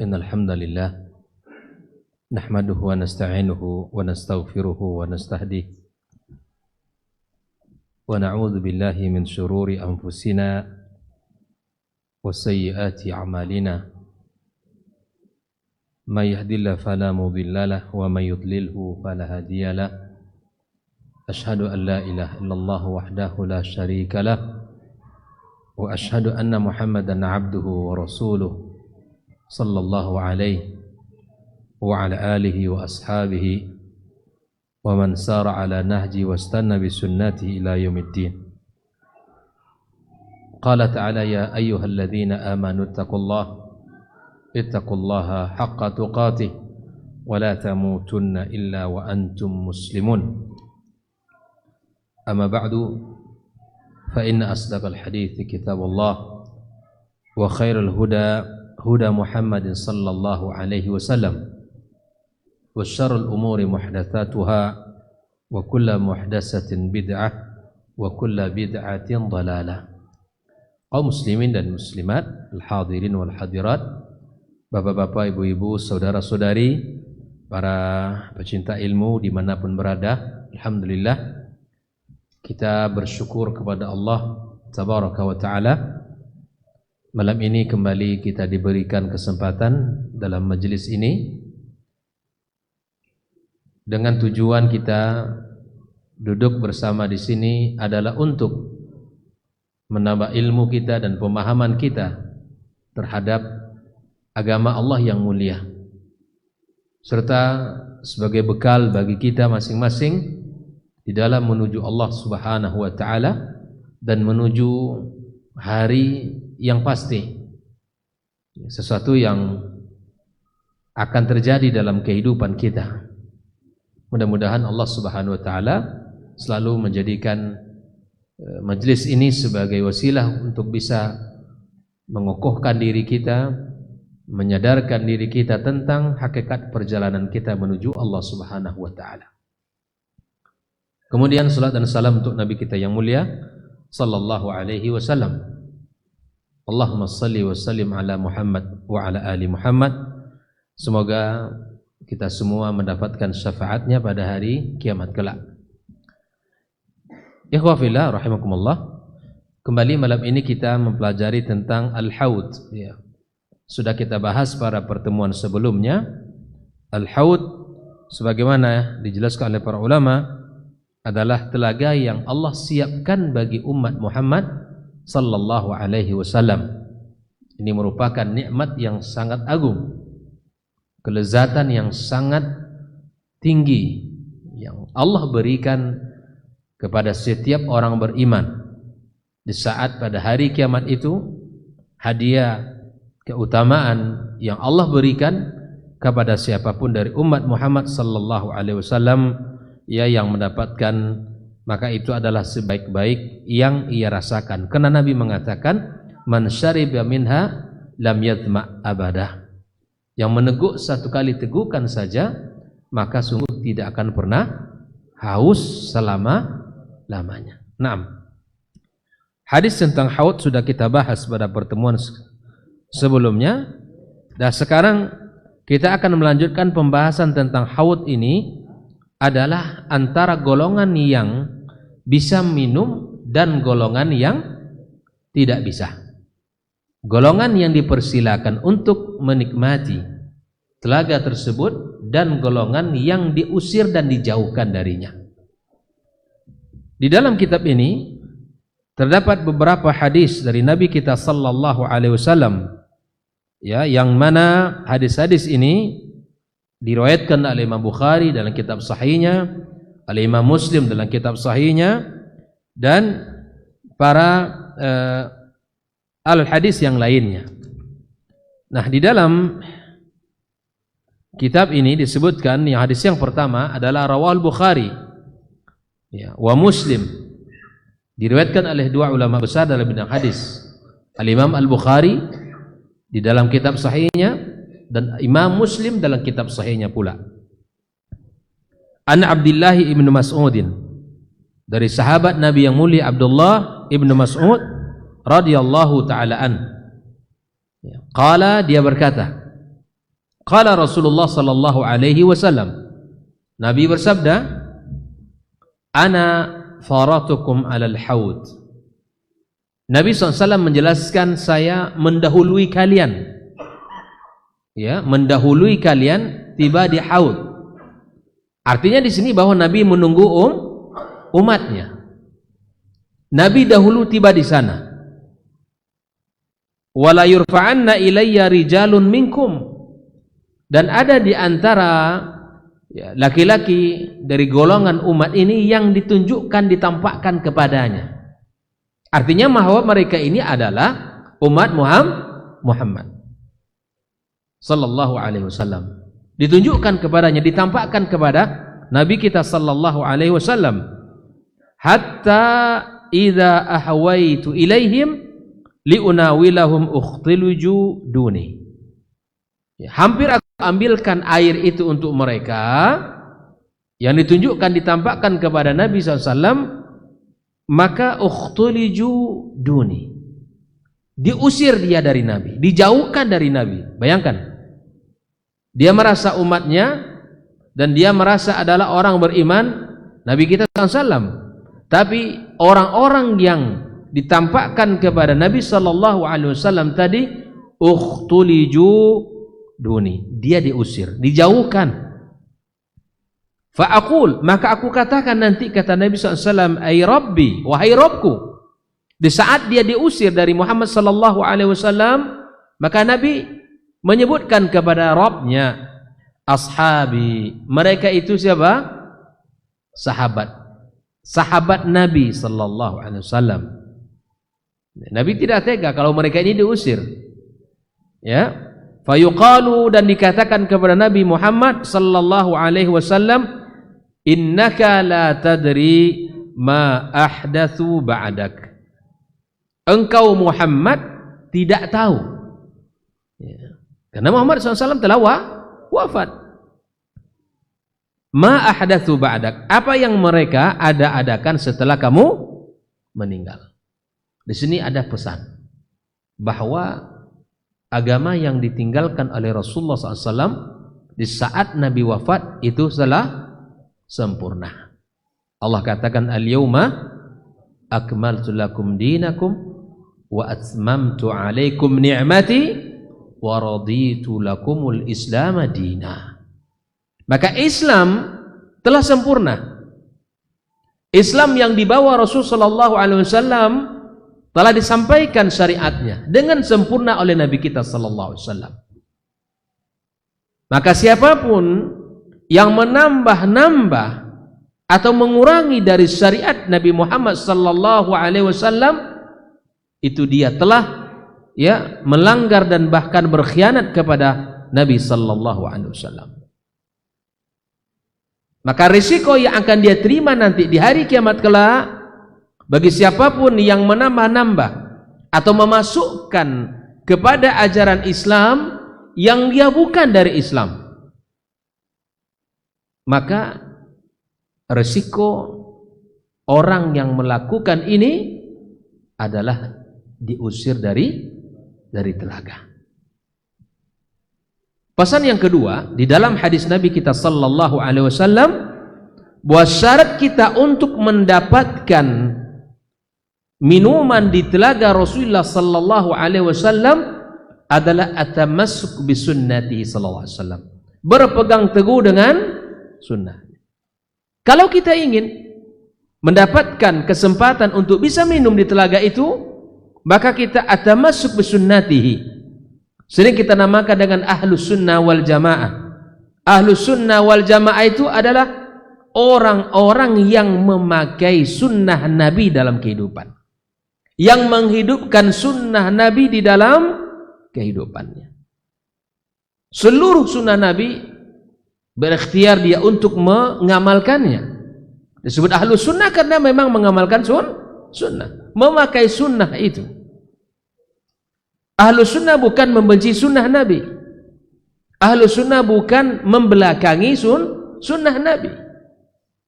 إن الحمد لله نحمده ونستعينه ونستغفره ونستهديه ونعوذ بالله من شرور أنفسنا وسيئات أعمالنا من يهد الله فلا مضل له ومن يضلله فلا هادي له أشهد أن لا إله إلا الله وحده لا شريك له وأشهد أن محمدا عبده ورسوله صلى الله عليه وعلى آله وأصحابه ومن سار على نهجه واستنى بسنته إلى يوم الدين. قال تعالى يا أيها الذين آمنوا اتقوا الله حق تقاته ولا تموتن إلا وأنتم مسلمون. أما بعد فإن أصدق الحديث كتاب الله وخير الهدى هدى محمد صلى الله عليه وسلم وشر الأمور محدثاتها وكل محدثة بدعة وكل بدعة ضلالة. Kaum muslimin dan muslimat, al-hadirin wal hadirat, bapak-bapak, ibu-ibu, saudara-saudari, para pecinta ilmu dimanapun berada, alhamdulillah kita bersyukur kepada Allah tabaraka wa ta'ala. Malam ini kembali kita diberikan kesempatan dalam majelis ini dengan tujuan kita duduk bersama di sini adalah untuk menambah ilmu kita dan pemahaman kita terhadap agama Allah yang mulia, serta sebagai bekal bagi kita masing-masing di dalam menuju Allah Subhanahu wa taala dan menuju hari yang pasti, sesuatu yang akan terjadi dalam kehidupan kita. Mudah-mudahan Allah Subhanahu wa taala selalu menjadikan majelis ini sebagai wasilah untuk bisa mengokohkan diri kita, menyadarkan diri kita tentang hakikat perjalanan kita menuju Allah Subhanahu wa taala. Kemudian salat dan salam untuk Nabi kita yang mulia sallallahu alaihi wasallam. Allahumma salli wa sallim ala Muhammad wa ala ali Muhammad. Semoga kita semua mendapatkan syafaatnya pada hari kiamat kelak. Ikhwah fillah rahimakumullah. Kembali malam ini kita mempelajari tentang Al-Haud, ya. Sudah kita bahas pada pertemuan sebelumnya. Al-Haud sebagaimana dijelaskan oleh para ulama adalah telaga yang Allah siapkan bagi umat Muhammad sallallahu alaihi wasallam. Ini merupakan nikmat yang sangat agung, kelezatan yang sangat tinggi yang Allah berikan kepada setiap orang beriman. Di saat pada hari kiamat itu, hadiah keutamaan yang Allah berikan kepada siapapun dari umat Muhammad sallallahu alaihi wasallam, ia yang mendapatkan, maka itu adalah sebaik-baik yang ia rasakan. Karena Nabi mengatakan, man syariba minha lam yadma abadah. Yang meneguk satu kali tegukan saja, maka sungguh tidak akan pernah haus selama-lamanya. Naam. Hadis tentang haud sudah kita bahas pada pertemuan sebelumnya. Dan sekarang kita akan melanjutkan pembahasan tentang haud ini adalah antara golongan yang bisa minum dan golongan yang tidak bisa. Golongan yang dipersilakan untuk menikmati telaga tersebut dan golongan yang diusir dan dijauhkan darinya. Di dalam kitab ini terdapat beberapa hadis dari Nabi kita sallallahu alaihi wasallam, ya, yang mana hadis-hadis ini diriwayatkan oleh Imam Bukhari dalam kitab sahihnya, oleh Imam Muslim dalam kitab sahihnya, dan para al-hadis yang lainnya. Nah, di dalam kitab ini disebutkan yang hadis yang pertama adalah rawahul Bukhari, ya, wa Muslim, diriwayatkan oleh dua ulama besar dalam bidang hadis, Al-Imam Al-Bukhari di dalam kitab sahihnya dan Imam Muslim dalam kitab sahihnya pula. An Abdullah ibn Mas'udin, dari sahabat Nabi yang mulia Abdullah ibn Mas'ud radhiyallahu taala an. Qala, dia berkata, Qala Rasulullah sallallahu alaihi wasallam, Nabi bersabda, ana faratukum alal haud. Nabi SAW menjelaskan, saya mendahului kalian, ya, mendahului kalian tiba di haud. Artinya di sini bahwa Nabi menunggu umatnya. Nabi dahulu tiba di sana. Wala yurfa'anna ilayya rijalun minkum, dan ada di antara laki-laki dari golongan umat ini yang ditunjukkan, ditampakkan kepadanya. Artinya bahwa mereka ini adalah umat Muhammad sallallahu alaihi wasallam. Ditunjukkan kepadanya, ditampakkan kepada Nabi kita sallallahu alaihi wasallam. Hatta idza ahwaitu ilaihim liunawilahum ukhtiluju duni. Hampir aku ambilkan air itu untuk mereka, yang ditunjukkan, ditampakkan kepada Nabi SAW, maka ukhtuliju duni, diusir dia dari Nabi, dijauhkan dari Nabi. Bayangkan, dia merasa umatnya dan dia merasa adalah orang beriman Nabi kita SAW, tapi orang-orang yang ditampakkan kepada Nabi SAW tadi ukhtuliju duni, dia diusir, dijauhkan. Fa'aqul, maka aku katakan nanti, kata Nabi SAW, ay Rabbi, wahai Rabbku. Di saat dia diusir dari Muhammad SAW, maka Nabi menyebutkan kepada Rabbnya, ashabi, mereka itu siapa? Sahabat Nabi SAW. Nabi tidak tega kalau mereka ini diusir, ya. Fayuqalu, dan dikatakan kepada Nabi Muhammad sallallahu alaihi wasallam, innaka la tadri ma ahdatsu ba'dak. Engkau Muhammad tidak tahu, ya. Karena Muhammad SAW telah wafat. Ma ahdatsu ba'dak, apa yang mereka ada-adakan setelah kamu meninggal. Di sini ada pesan bahwa agama yang ditinggalkan oleh Rasulullah SAW di saat Nabi wafat itu telah sempurna. Allah katakan, al-yawma akmaltu lakum dinakum wa atmamtu alaikum ni'mati wa raditu lakumul islam dina. Maka Islam telah sempurna. Islam yang dibawa Rasulullah SAW telah disampaikan syariatnya dengan sempurna oleh Nabi kita sallallahu alaihi wasallam. Maka siapapun yang menambah-nambah atau mengurangi dari syariat Nabi Muhammad sallallahu alaihi wasallam, itu dia telah, ya, melanggar dan bahkan berkhianat kepada Nabi sallallahu alaihi wasallam. Maka risiko yang akan dia terima nanti di hari kiamat kelak bagi siapapun yang menambah-nambah atau memasukkan kepada ajaran Islam yang dia bukan dari Islam, maka resiko orang yang melakukan ini adalah diusir dari telaga. Pesan yang kedua, di dalam hadis Nabi kita sallallahu alaihi wasallam, bahwa syarat kita untuk mendapatkan minuman di telaga Rasulullah sallallahu alaihi wasallam adalah atamassuk bi sunnati sallallahu alaihi wasallam, berpegang teguh dengan sunnah. Kalau kita ingin mendapatkan kesempatan untuk bisa minum di telaga itu, maka kita atamassuk bi sunnatihi. Sering kita namakan dengan ahlus sunnah wal jamaah. Ahlus sunnah wal jamaah itu adalah orang-orang yang memakai sunnah Nabi dalam kehidupan, yang menghidupkan sunnah Nabi di dalam kehidupannya. Seluruh sunnah Nabi berikhtiar dia untuk mengamalkannya. Disebut ahlus sunnah karena memang mengamalkan sunnah, memakai sunnah itu. Ahlus sunnah bukan membenci sunnah Nabi. Ahlus sunnah bukan membelakangi sunnah Nabi.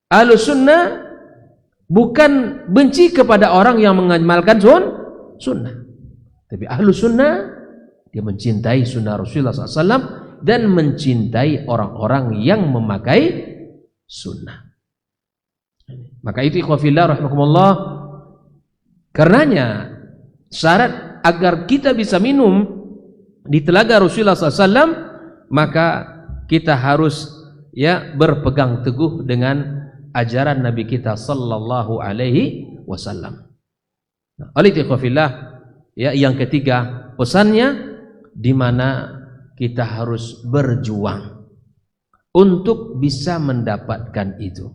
Ahlus sunnah bukan benci kepada orang yang mengamalkan sunnah. Tapi ahlus sunnah, dia mencintai sunnah Rasulullah SAW dan mencintai orang-orang yang memakai sunnah. Maka itu ikhwafillah rahimakumullah, karenanya syarat agar kita bisa minum di telaga Rasulullah SAW, maka kita harus berpegang teguh dengan ajaran Nabi kita sallallahu alaihi wasallam. Oleh itu ikhwafillah, yang ketiga pesannya, di mana kita harus berjuang untuk bisa mendapatkan itu.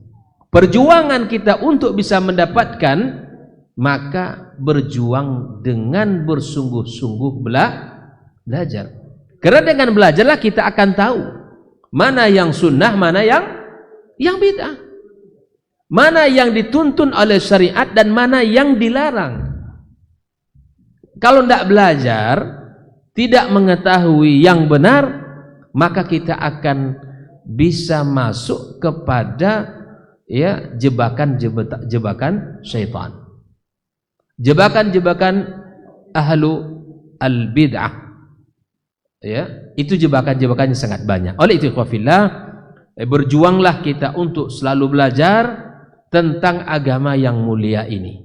Perjuangan kita untuk bisa mendapatkan, maka berjuang dengan bersungguh-sungguh belajar. Karena dengan belajarlah kita akan tahu mana yang sunnah, mana yang bid'ah, mana yang dituntun oleh syariat dan mana yang dilarang. Kalau tidak belajar, tidak mengetahui yang benar, maka kita akan bisa masuk kepada jebakan syaitan, jebakan ahlu al-bid'ah. Itu jebakan-jebakannya sangat banyak. Oleh itu ikhwafillah, berjuanglah kita untuk selalu belajar tentang agama yang mulia ini.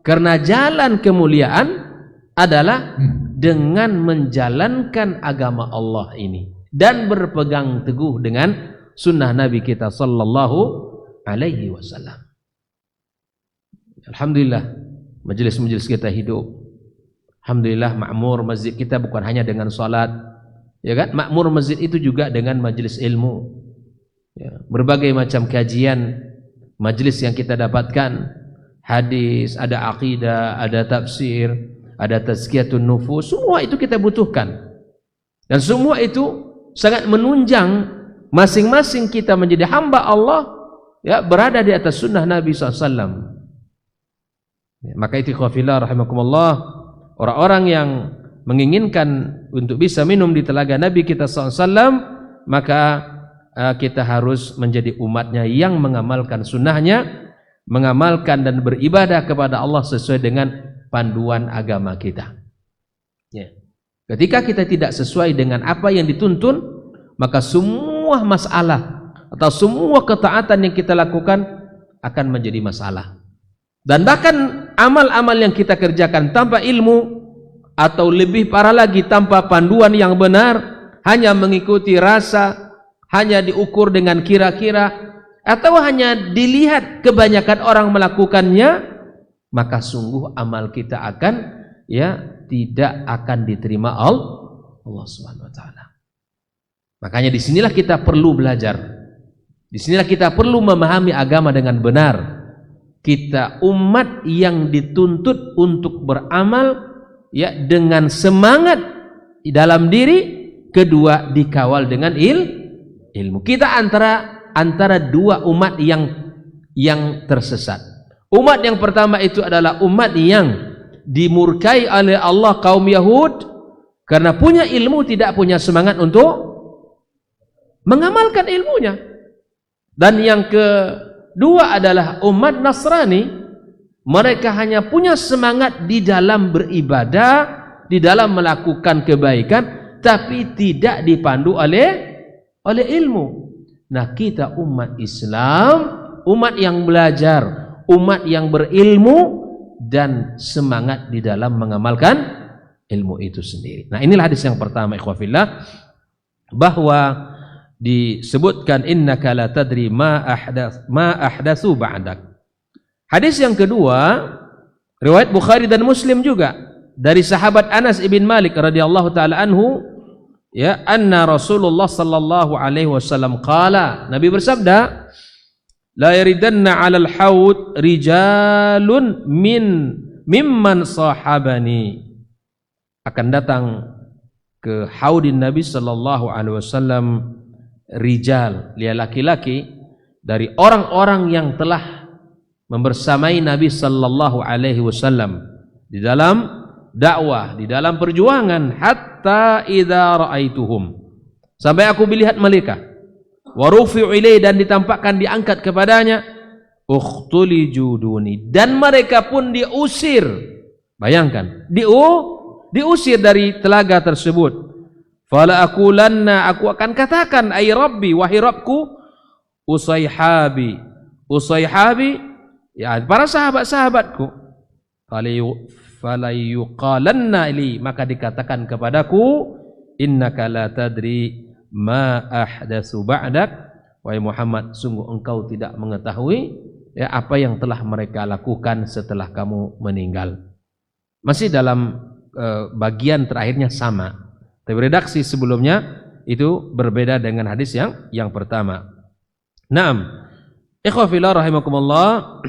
Karena jalan kemuliaan adalah dengan menjalankan agama Allah ini dan berpegang teguh dengan sunnah Nabi kita sallallahu alaihi wasallam. Alhamdulillah, majelis-majelis kita hidup. Alhamdulillah, makmur masjid kita bukan hanya dengan salat, ya kan? Makmur masjid itu juga dengan majelis ilmu. Berbagai macam kajian, majelis yang kita dapatkan, hadis, ada akidah, ada tafsir, ada tazkiyatun nufus, semua itu kita butuhkan. Dan semua itu sangat menunjang masing-masing kita menjadi hamba Allah, berada di atas sunnah Nabi SAW. Maka itu ikhwafillah rahimakumullah, orang-orang yang menginginkan untuk bisa minum di telaga Nabi kita SAW, maka kita harus menjadi umatnya yang mengamalkan sunnahnya, mengamalkan dan beribadah kepada Allah sesuai dengan panduan agama kita. Ketika kita tidak sesuai dengan apa yang dituntun, maka semua masalah atau semua ketaatan yang kita lakukan akan menjadi masalah. Dan bahkan amal-amal yang kita kerjakan tanpa ilmu, atau lebih parah lagi tanpa panduan yang benar, hanya mengikuti rasa, hanya diukur dengan kira-kira, atau hanya dilihat kebanyakan orang melakukannya, maka sungguh amal kita akan tidak akan diterima Allah Subhanahu wa taala. Makanya disinilah kita perlu belajar. Disinilah kita perlu memahami agama dengan benar. Kita umat yang dituntut untuk beramal dengan semangat di dalam diri, kedua dikawal dengan ilmu. Kita antara dua umat yang tersesat. Umat yang pertama itu adalah umat yang dimurkai oleh Allah, kaum Yahud, karena punya ilmu tidak punya semangat untuk mengamalkan ilmunya. Dan yang kedua adalah umat Nasrani, mereka hanya punya semangat di dalam beribadah, di dalam melakukan kebaikan, tapi tidak dipandu oleh ilmu. Nah, kita umat Islam, umat yang belajar, umat yang berilmu dan semangat di dalam mengamalkan ilmu itu sendiri. Nah, inilah hadis yang pertama ikhwafillah, bahwa disebutkan innaka la tadri ma ahdatsu ba'dak. Hadis yang kedua riwayat Bukhari dan Muslim juga dari sahabat Anas ibn Malik radhiyallahu taala anhu, anna Rasulullah sallallahu alaihi wasallam qala, Nabi bersabda, la yaridanna 'alal haud rijalun mimman sahabani, akan datang ke haudin Nabi sallallahu alaihi wasallam rijal, dia laki-laki dari orang-orang yang telah membersamai Nabi sallallahu alaihi wasallam di dalam dakwah, di dalam perjuangan, hatta idza raaituhum, sampai aku melihat mereka, wa rufi'u ilai, dan ditampakkan, diangkat kepadanya, ukhtuliju duni, dan mereka pun diusir. Bayangkan, diusir dari telaga tersebut. Fala aqulanna, aku akan katakan, ay Rabbi, wahai Rabbku, usayhabi, ya para sahabat-sahabatku. Fala yuqalanna li, maka dikatakan kepadaku, innaka la tadri ma ahdatsu ba'dak, wahai Muhammad, sungguh engkau tidak mengetahui ya apa yang telah mereka lakukan setelah kamu meninggal. Masih dalam bagian terakhirnya sama. Tapi redaksi sebelumnya itu berbeda dengan hadis yang pertama. Naam. Ikhwah fillah rahimakumullah.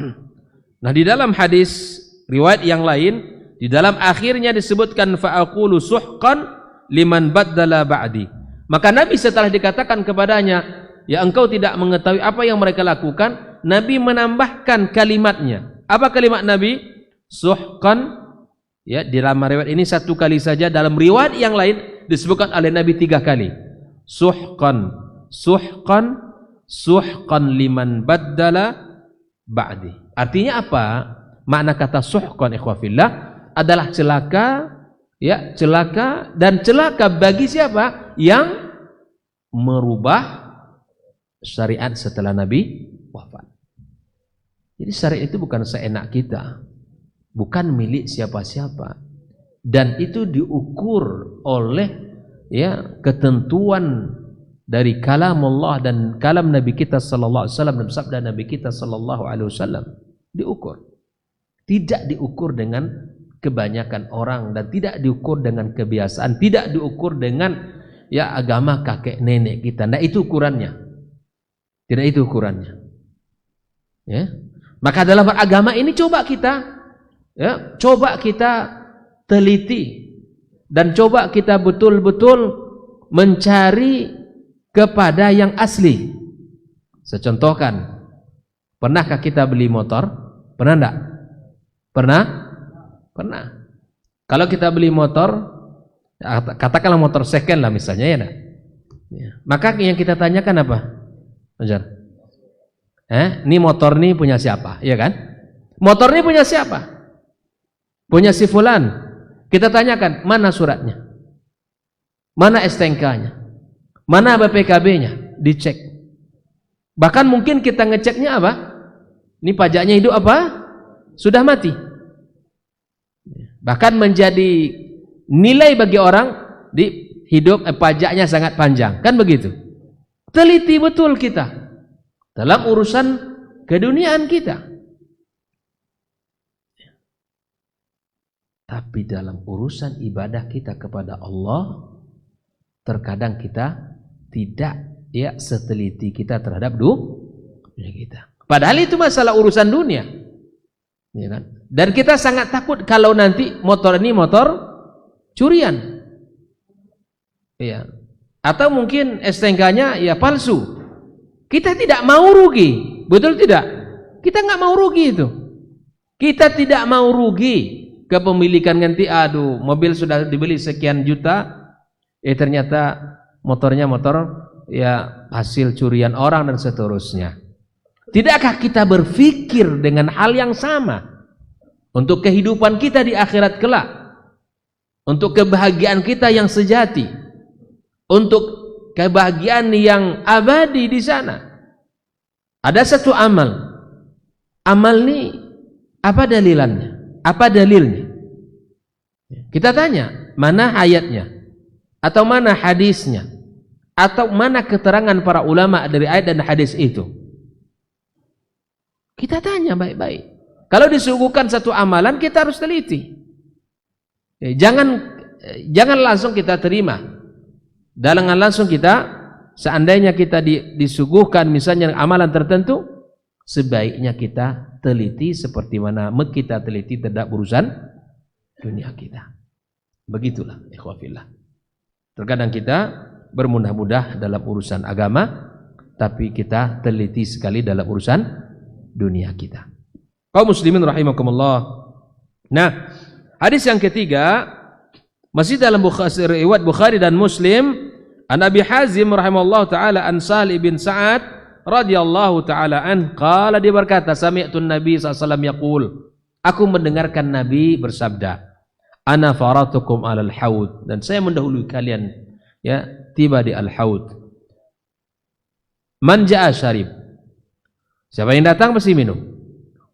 Nah, di dalam hadis riwayat yang lain, di dalam akhirnya disebutkan fa'aqulu suhqan liman baddala ba'di. Maka Nabi setelah dikatakan kepadanya, ya engkau tidak mengetahui apa yang mereka lakukan, Nabi menambahkan kalimatnya. Apa kalimat Nabi? Suhqan. Ya, di dalam riwayat ini satu kali saja, dalam riwayat yang lain disebutkan oleh Nabi 3 kali. Suhqan, suhqan, suhqan liman baddala ba'di. Artinya apa? Makna kata suhqan ikhwafillah adalah celaka, ya, celaka, dan celaka bagi siapa? Yang merubah syariat setelah Nabi wafat. Jadi syariat itu bukan seenak kita, bukan milik siapa-siapa, dan itu diukur oleh ya ketentuan dari kalam Allah dan kalam Nabi kita sallallahu alaihi wasallam dan sabda Nabi kita sallallahu alaihi wasallam. Diukur, tidak diukur dengan kebanyakan orang, dan tidak diukur dengan kebiasaan, tidak diukur dengan ya agama kakek nenek kita. Nah, itu ukurannya, tidak itu ukurannya. Ya, maka dalam agama ini coba kita teliti dan coba kita betul-betul mencari kepada yang asli. Saya contohkan, pernahkah kita beli motor? Pernah enggak? Pernah? Pernah. Kalau kita beli motor, katakanlah motor second lah misalnya, ya enggak? Ya. Maka yang kita tanyakan apa? Ajar. Ini motor ini punya siapa? Iya kan? Motor ini punya siapa? Punya si fulan. Kita tanyakan, mana suratnya? Mana STNK-nya? Mana BPKB-nya? Dicek. Bahkan mungkin kita ngeceknya apa? Ini pajaknya hidup apa? Sudah mati. Bahkan menjadi nilai bagi orang di hidup pajaknya sangat panjang. Kan begitu? Teliti betul kita dalam urusan keduniaan kita. Tapi dalam urusan ibadah kita kepada Allah, terkadang kita tidak ya seteliti kita terhadap dunia kita. Padahal itu masalah urusan dunia, ya kan? Dan kita sangat takut kalau nanti motor ini motor curian, ya, atau mungkin STNK-nya ya palsu. Kita tidak mau rugi, betul tidak? Kita nggak mau rugi itu. Kita tidak mau rugi. Kepemilikan nanti, aduh, mobil sudah dibeli sekian juta, ternyata motornya motor ya hasil curian orang dan seterusnya. Tidakkah kita berpikir dengan hal yang sama untuk kehidupan kita di akhirat kelak, untuk kebahagiaan kita yang sejati, untuk kebahagiaan yang abadi di sana? Ada satu amal ini apa dalilannya? Apa dalilnya? Kita tanya, mana ayatnya? Atau mana hadisnya? Atau mana keterangan para ulama dari ayat dan hadis itu? Kita tanya baik-baik. Kalau disuguhkan satu amalan, kita harus teliti. Jangan langsung kita terima. Jangan langsung kita, seandainya kita disuguhkan misalnya amalan tertentu, sebaiknya kita teliti seperti mana kita teliti terhadap urusan dunia kita. Begitulah ikhwafillah. Terkadang kita bermudah-mudah dalam urusan agama, tapi kita teliti sekali dalam urusan dunia kita. Kaum muslimin rahimakumullah. Nah, hadis yang ketiga masih dalam riwayat Bukhari dan Muslim, an Abi Hazim rahimallahu taala an Sahal bin Sa'ad radhiyallahu taala an qala, dia berkata, sami'tun Nabi sallallahu alaihi wasallam yaqul, aku mendengarkan Nabi bersabda, ana faratukum alal haud, dan saya mendahului kalian ya tiba di al-haud. Man jaa syarib. Siapa yang datang pasti minum.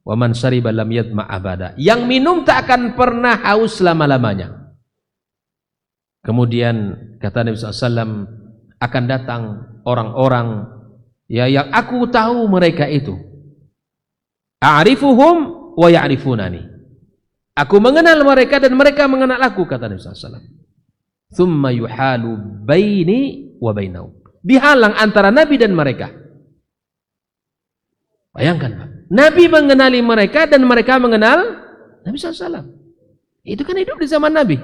Wa man syariba lam yadma abada. Yang minum tak akan pernah haus selama-lamanya. Kemudian kata Nabi SAW, akan datang orang-orang ya yang aku tahu mereka itu. A'rifuhum wa ya'rifunani. Aku mengenal mereka dan mereka mengenal aku, kata Nabi SAW. Thumma yuhalu baini wa bainahum. Dihalang antara Nabi dan mereka. Bayangkan Pak, Nabi mengenali mereka dan mereka mengenal Nabi SAW. Itu kan hidup di zaman Nabi.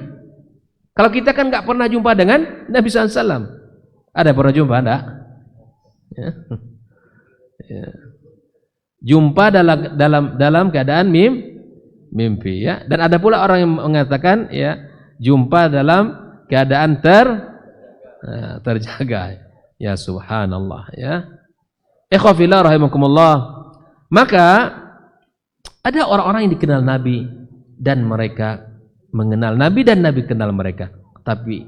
Kalau kita kan nggak pernah jumpa dengan Nabi SAW. Ada pernah jumpa enggak? Ya. Ya. Jumpa dalam keadaan mimpi ya. Dan ada pula orang yang mengatakan ya jumpa dalam keadaan terjaga. Ya subhanallah ya. Ikhwafillah rahimakumullah. Maka ada orang-orang yang dikenal Nabi dan mereka mengenal Nabi dan Nabi kenal mereka, tapi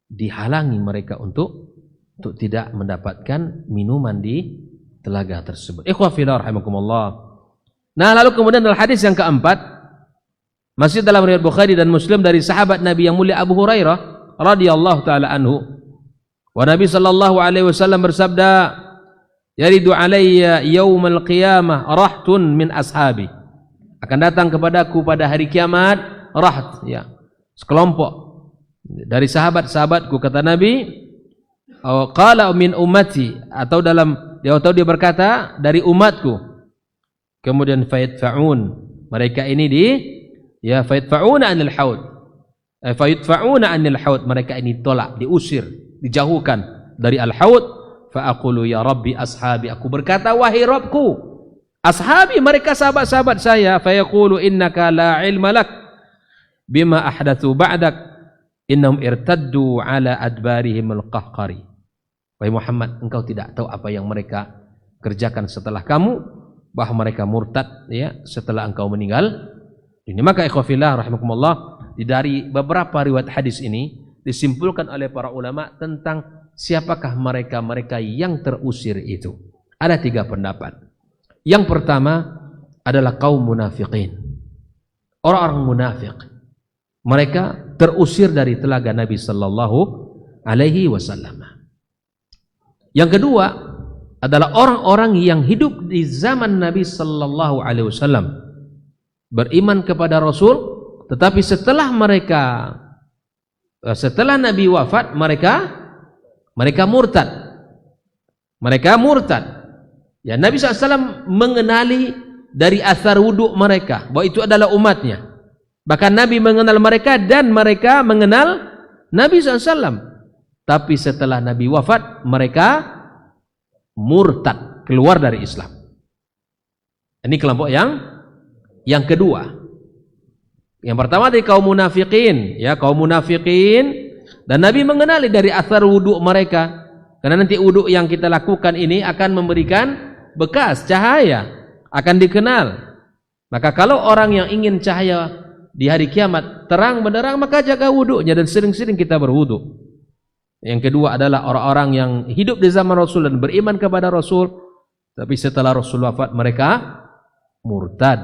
dihalangi mereka untuk tidak mendapatkan minuman di telaga tersebut. Ikhwafillah rahimakumullah. Nah, lalu kemudian dalam hadis yang keempat, masih dalam riwayat Bukhari dan Muslim dari sahabat Nabi yang mulia Abu Hurairah radhiyallahu taala anhu. Wa Nabi sallallahu alaihi wasallam bersabda, "Yaridu alayya yaumal qiyamah rahtun min ashabi." Akan datang kepadaku pada hari kiamat raht ya, sekelompok dari sahabat-sahabatku, kata Nabi. Qala min ummati, atau dia berkata dari umatku. Kemudian fayadfa'un, mereka ini fayadfa'una anil haud. Fayadfa'una anil haud, mereka ini tolak, diusir, dijauhkan dari al-haud. Fa aqulu ya rabbi ashabi, aku berkata wahai Rabbku, ashabi mereka sahabat-sahabat saya. Fa yaqulu innaka la ilma lak bima ahdatsu ba'dak innahum irtaddu ala adbarihim al-qahqari. Wahai Muhammad, engkau tidak tahu apa yang mereka kerjakan setelah kamu, bahwa mereka murtad ya setelah engkau meninggal. Ini maka ikhwafillah rahimakumullah, dari beberapa riwayat hadis ini disimpulkan oleh para ulama tentang siapakah mereka yang terusir itu. Ada 3 pendapat. Yang pertama adalah kaum munafiqin, orang-orang munafik. Mereka terusir dari telaga Nabi sallallahu alaihi wasallam. Yang kedua adalah orang-orang yang hidup di zaman Nabi sallallahu alaihi wasallam, beriman kepada Rasul, tetapi setelah Nabi wafat mereka murtad. Mereka murtad. Ya, Nabi SAW mengenali dari asar wudhu mereka bahwa itu adalah umatnya. Bahkan Nabi mengenal mereka dan mereka mengenal Nabi SAW. Tapi setelah Nabi wafat mereka murtad, keluar dari Islam. Ini kelompok yang kedua. Yang pertama dari kaum munafiqin, ya, kaum munafiqin, dan Nabi mengenali dari asar wudhu mereka. Karena nanti wudhu yang kita lakukan ini akan memberikan bekas cahaya, akan dikenal. Maka kalau orang yang ingin cahaya di hari kiamat terang benderang, maka jaga wudhunya dan sering-sering kita berwudhu. Yang kedua adalah orang-orang yang hidup di zaman Rasul dan beriman kepada Rasul, tapi setelah Rasul wafat mereka murtad.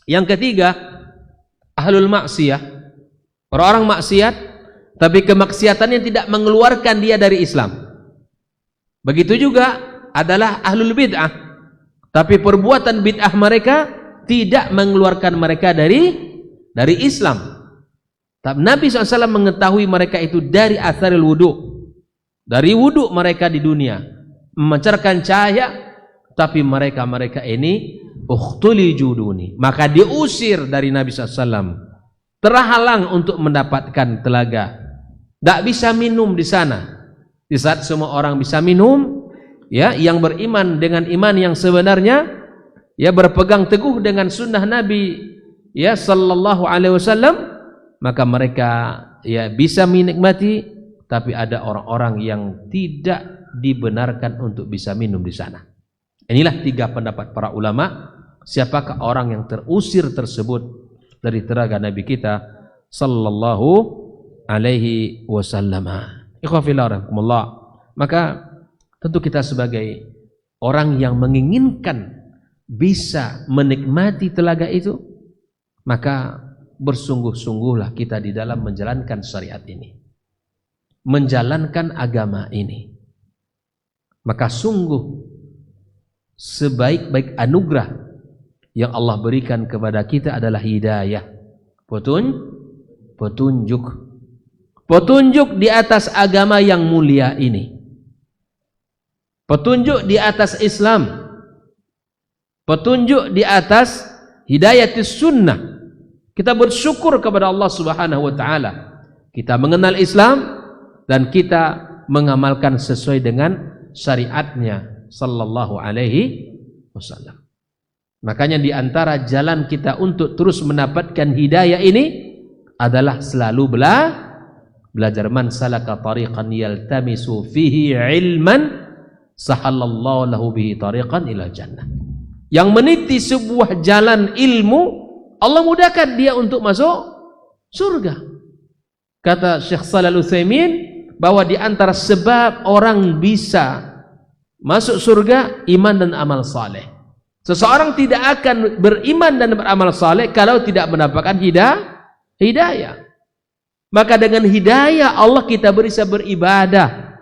Yang ketiga, ahlul maksiyah, orang-orang maksiat, tapi kemaksiatannya tidak mengeluarkan dia dari Islam. Begitu juga adalah ahlul bid'ah, tapi perbuatan bid'ah mereka tidak mengeluarkan mereka dari Islam. Tapi Nabi SAW mengetahui mereka itu dari atharil wudhu, dari wudhu mereka di dunia memancarkan cahaya, tapi mereka ini ukhtuli juduni, maka diusir dari Nabi SAW, terhalang untuk mendapatkan telaga, tidak bisa minum di sana. Di saat semua orang bisa minum, ya, yang beriman dengan iman yang sebenarnya, ya, berpegang teguh dengan sunnah Nabi, ya, sallallahu alaihi wasallam, maka mereka ya bisa menikmati. Tapi ada orang-orang yang tidak dibenarkan untuk bisa minum di sana. Inilah 3 pendapat para ulama, siapakah orang yang terusir tersebut dari telaga Nabi kita sallallahu alaihi wasallam. Ikhwafillah. Maka tentu kita sebagai orang yang menginginkan bisa menikmati telaga itu, maka bersungguh-sungguhlah kita di dalam menjalankan syariat ini, menjalankan agama ini. Maka sungguh sebaik-baik anugerah yang Allah berikan kepada kita adalah hidayah, petunjuk di atas agama yang mulia ini, petunjuk di atas Islam, petunjuk di atas hidayatus sunnah. Kita bersyukur kepada Allah Subhanahu wa taala. Kita mengenal Islam dan kita mengamalkan sesuai dengan syariatnya sallallahu alaihi wasallam. Makanya di antara jalan kita untuk terus mendapatkan hidayah ini adalah selalu belajar. Man salaka tariqan yaltamisu fihi ilman sahallallahu lahu bihi tariqan ila jannah. Yang meniti sebuah jalan ilmu, Allah mudahkan dia untuk masuk surga. Kata Syekh Shalih Al-Utsaimin bahwa di antara sebab orang bisa masuk surga iman dan amal saleh. Seseorang tidak akan beriman dan beramal saleh kalau tidak mendapatkan hidayah. Maka dengan hidayah Allah kita bisa beribadah,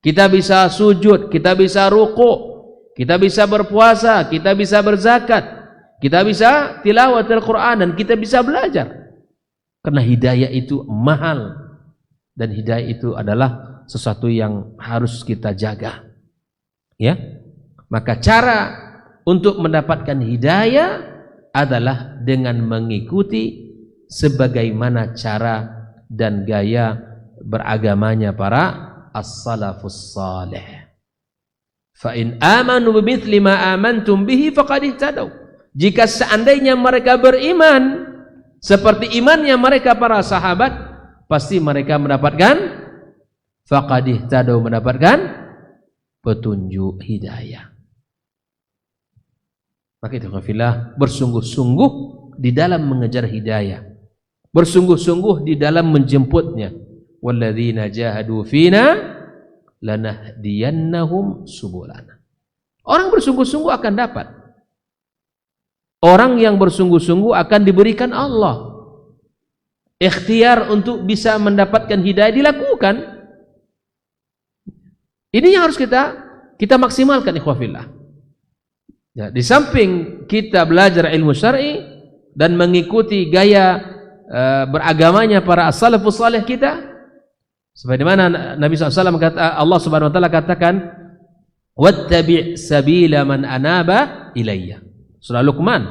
kita bisa sujud, kita bisa ruku', kita bisa berpuasa, kita bisa berzakat, kita bisa tilawatul Quran, dan kita bisa belajar. Karena hidayah itu mahal, dan hidayah itu adalah sesuatu yang harus kita jaga. Ya, maka cara untuk mendapatkan hidayah adalah dengan mengikuti sebagaimana cara dan gaya beragamanya para as-salafus salih. Fa in amanu bimithli ma amantum bihi faqad ihtadaw. Jika seandainya mereka beriman seperti imannya mereka para sahabat, pasti mereka mendapatkan faqad ihtadaw, mendapatkan petunjuk hidayah. Maka itu khafillah, bersungguh-sungguh di dalam mengejar hidayah, bersungguh-sungguh di dalam menjemputnya. Walladzina jahadu fina lanahdiyannahum subulana. Orang bersungguh-sungguh akan dapat. Orang yang bersungguh-sungguh akan diberikan Allah ikhtiar untuk bisa mendapatkan hidayah, dilakukan. Ini yang harus kita maksimalkan, ikhwafillah. Ya, di samping kita belajar ilmu syar'i dan mengikuti gaya beragamanya para as-salafus salih kita, sebagaimana Nabi SAW kata, Allah Subhanahu wa taala katakan, wattabi' sabila man anaba ilayya. Surah Luqman,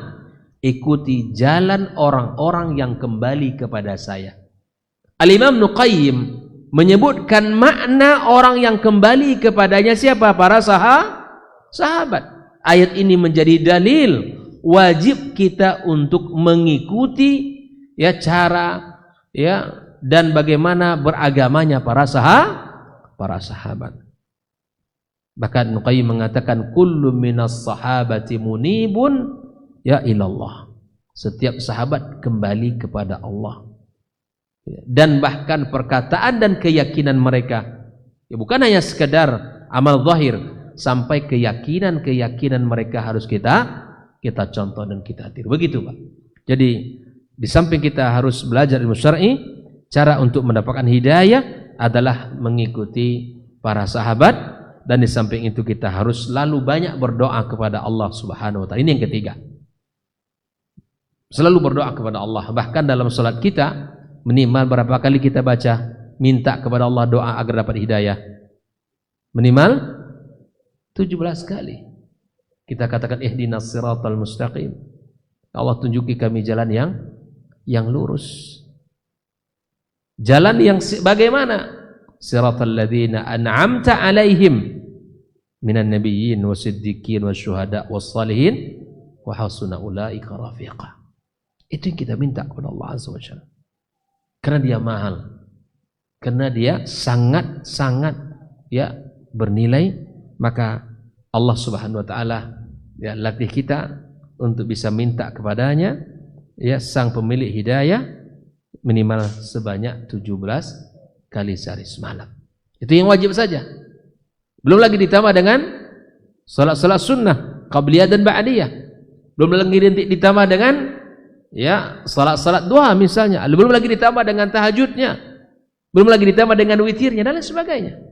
ikuti jalan orang-orang yang kembali kepada saya. Al-Imam Ibnu Qayyim menyebutkan makna orang yang kembali kepadanya siapa? Para sahabat. Ayat ini menjadi dalil wajib kita untuk mengikuti ya cara ya dan bagaimana beragamanya para sahabat. Bahkan Ibnu Qayyim mengatakan kullu minas sahabati munibun ya ilallah. Setiap sahabat kembali kepada Allah. Dan bahkan perkataan dan keyakinan mereka ya bukan hanya sekedar amal zahir, sampai keyakinan mereka harus kita contoh dan kita tiru. Begitu, Pak. Jadi di samping kita harus belajar ilmu syar'i, cara untuk mendapatkan hidayah adalah mengikuti para sahabat. Dan di samping itu kita harus selalu banyak berdoa kepada Allah Subhanahu wa taala. Ini yang ketiga. Selalu berdoa kepada Allah. Bahkan dalam salat kita minimal berapa kali kita baca minta kepada Allah doa agar dapat hidayah? Minimal 17 kali. Kita katakan ihdinas siratal mustaqim. Allah tunjuki kami jalan yang lurus. Jalan yang bagaimana? Siratal ladzina an'amta 'alaihim minan nabiyyin wasiddiqin wasyuhada wassalihin wa hasuna ulaika rafiqa. Itu yang kita minta kepada Allah Azza wa Jalla. Karena dia mahal. Karena dia sangat ya bernilai, maka Allah Subhanahu wa taala ya latih kita untuk bisa minta kepadanya ya sang pemilik hidayah minimal sebanyak 17 kali sehari semalam. Itu yang wajib saja. Belum lagi ditambah dengan salat-salat sunnah, qabliyah dan ba'diyah. Belum lagi ditambah dengan ya salat-salat duha misalnya. Belum lagi ditambah dengan tahajudnya. Belum lagi ditambah dengan witirnya dan lain sebagainya.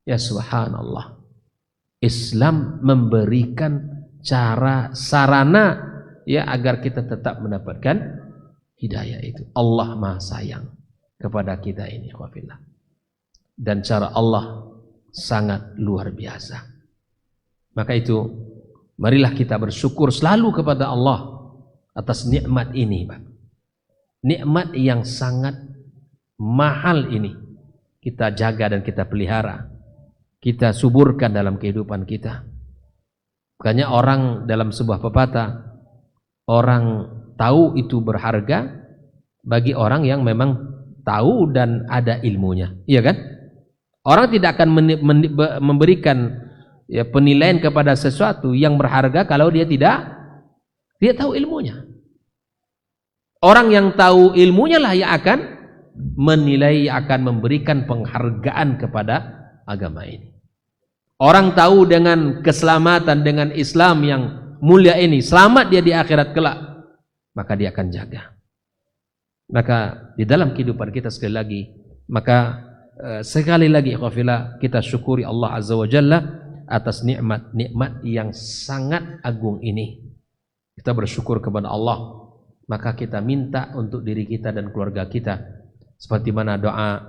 Ya subhanallah. Islam memberikan cara sarana ya agar kita tetap mendapatkan hidayah itu. Allah Maha sayang kepada kita ini, khawfillah. Dan cara Allah sangat luar biasa. Maka itu marilah kita bersyukur selalu kepada Allah atas nikmat ini, Pak. Nikmat yang sangat mahal ini kita jaga dan kita pelihara. Kita suburkan dalam kehidupan kita. Makanya orang dalam sebuah pepatah, orang tahu itu berharga bagi orang yang memang tahu dan ada ilmunya. Iya kan? Orang tidak akan memberikan ya, penilaian kepada sesuatu yang berharga kalau dia tidak tahu ilmunya. Orang yang tahu ilmunya lah yang akan menilai, akan memberikan penghargaan kepada agama ini. Orang tahu dengan keselamatan, dengan Islam yang mulia ini, selamat dia di akhirat kelak, maka dia akan jaga. Maka di dalam kehidupan kita sekali lagi, maka sekali lagi ikhwafillah, kita syukuri Allah Azza wa Jalla atas nikmat-nikmat yang sangat agung ini. Kita bersyukur kepada Allah, maka kita minta untuk diri kita dan keluarga kita, seperti mana doa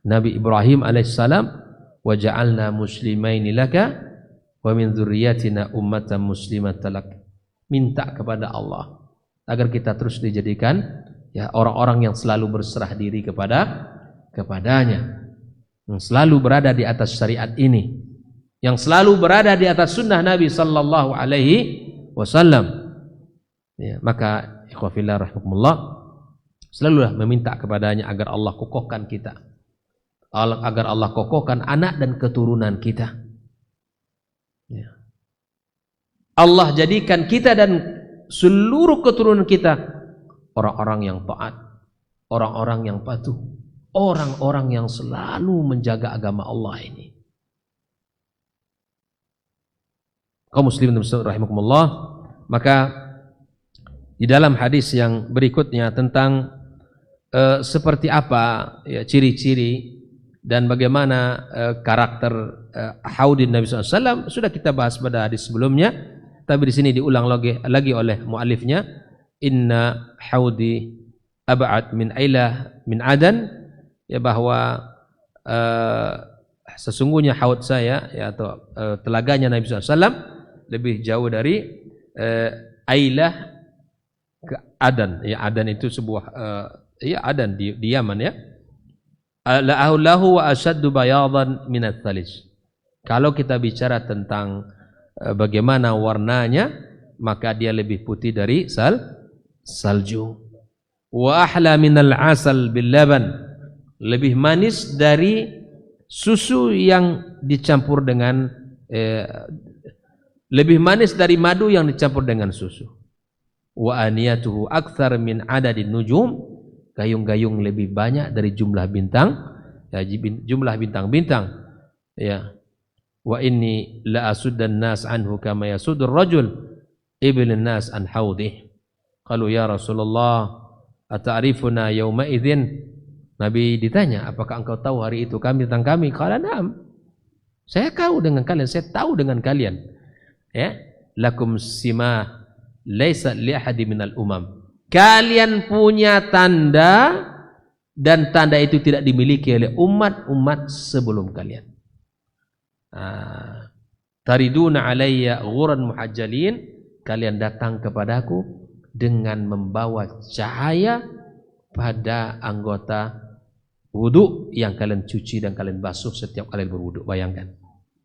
Nabi Ibrahim alaihissalam, waja'alna muslimaini laka wa min dzurriyyatina ummatan muslimatan lak. Minta kepada Allah agar kita terus dijadikan ya orang-orang yang selalu berserah diri kepadanya, yang selalu berada di atas syariat ini, yang selalu berada di atas sunnah Nabi sallallahu alaihi wasallam. Ya, maka ikhwafillah rahimakumullah, selalulah meminta kepadanya agar Allah kokohkan kita, agar Allah kokohkan anak dan keturunan kita. Ya. Allah jadikan kita dan seluruh keturunan kita orang-orang yang taat, orang-orang yang patuh, orang-orang yang selalu menjaga agama Allah ini. Kaum muslimin dan muslimat rahimakumullah, maka di dalam hadis yang berikutnya tentang seperti apa ya, ciri-ciri dan bagaimana karakter haudin Nabi SAW sudah kita bahas pada hadis sebelumnya, tapi di sini diulang lagi oleh muallifnya, inna haudi ab'ad min ailah min adan, ya bahwa sesungguhnya haud saya ya, atau telaganya Nabi SAW lebih jauh dari ailah ke Adan. Ya, Adan itu sebuah ya Adan di Yaman ya. Lahu wa asyaddu bayadan minat thalis. Kalau kita bicara tentang bagaimana warnanya, maka dia lebih putih dari salju. Wa ahla minal asal bil laban. Lebih manis dari susu yang dicampur dengan lebih manis dari madu yang dicampur dengan susu. Wa aniyatuhu akthar min adadin nujum. Gayung-gayung lebih banyak dari jumlah bintang, ya, jumlah bintang-bintang. Ya. Wa inni la asuddan nas anhu kama yasudur rajul ibn nas an haudih. Qalu ya Rasulullah ata'rifuna yawma idzin. Nabi ditanya, apakah engkau tahu hari itu kami tentang kami? Qala na'am. Saya tahu dengan kalian, saya tahu dengan kalian. Ya, lakum simah laisa li ahadi minal umam. Kalian punya tanda dan tanda itu tidak dimiliki oleh umat-umat sebelum kalian. Tariduna alayya ghuran muhajjalin, kalian datang kepadaku dengan membawa cahaya pada anggota wudu yang kalian cuci dan kalian basuh setiap kalian berwudu. Bayangkan.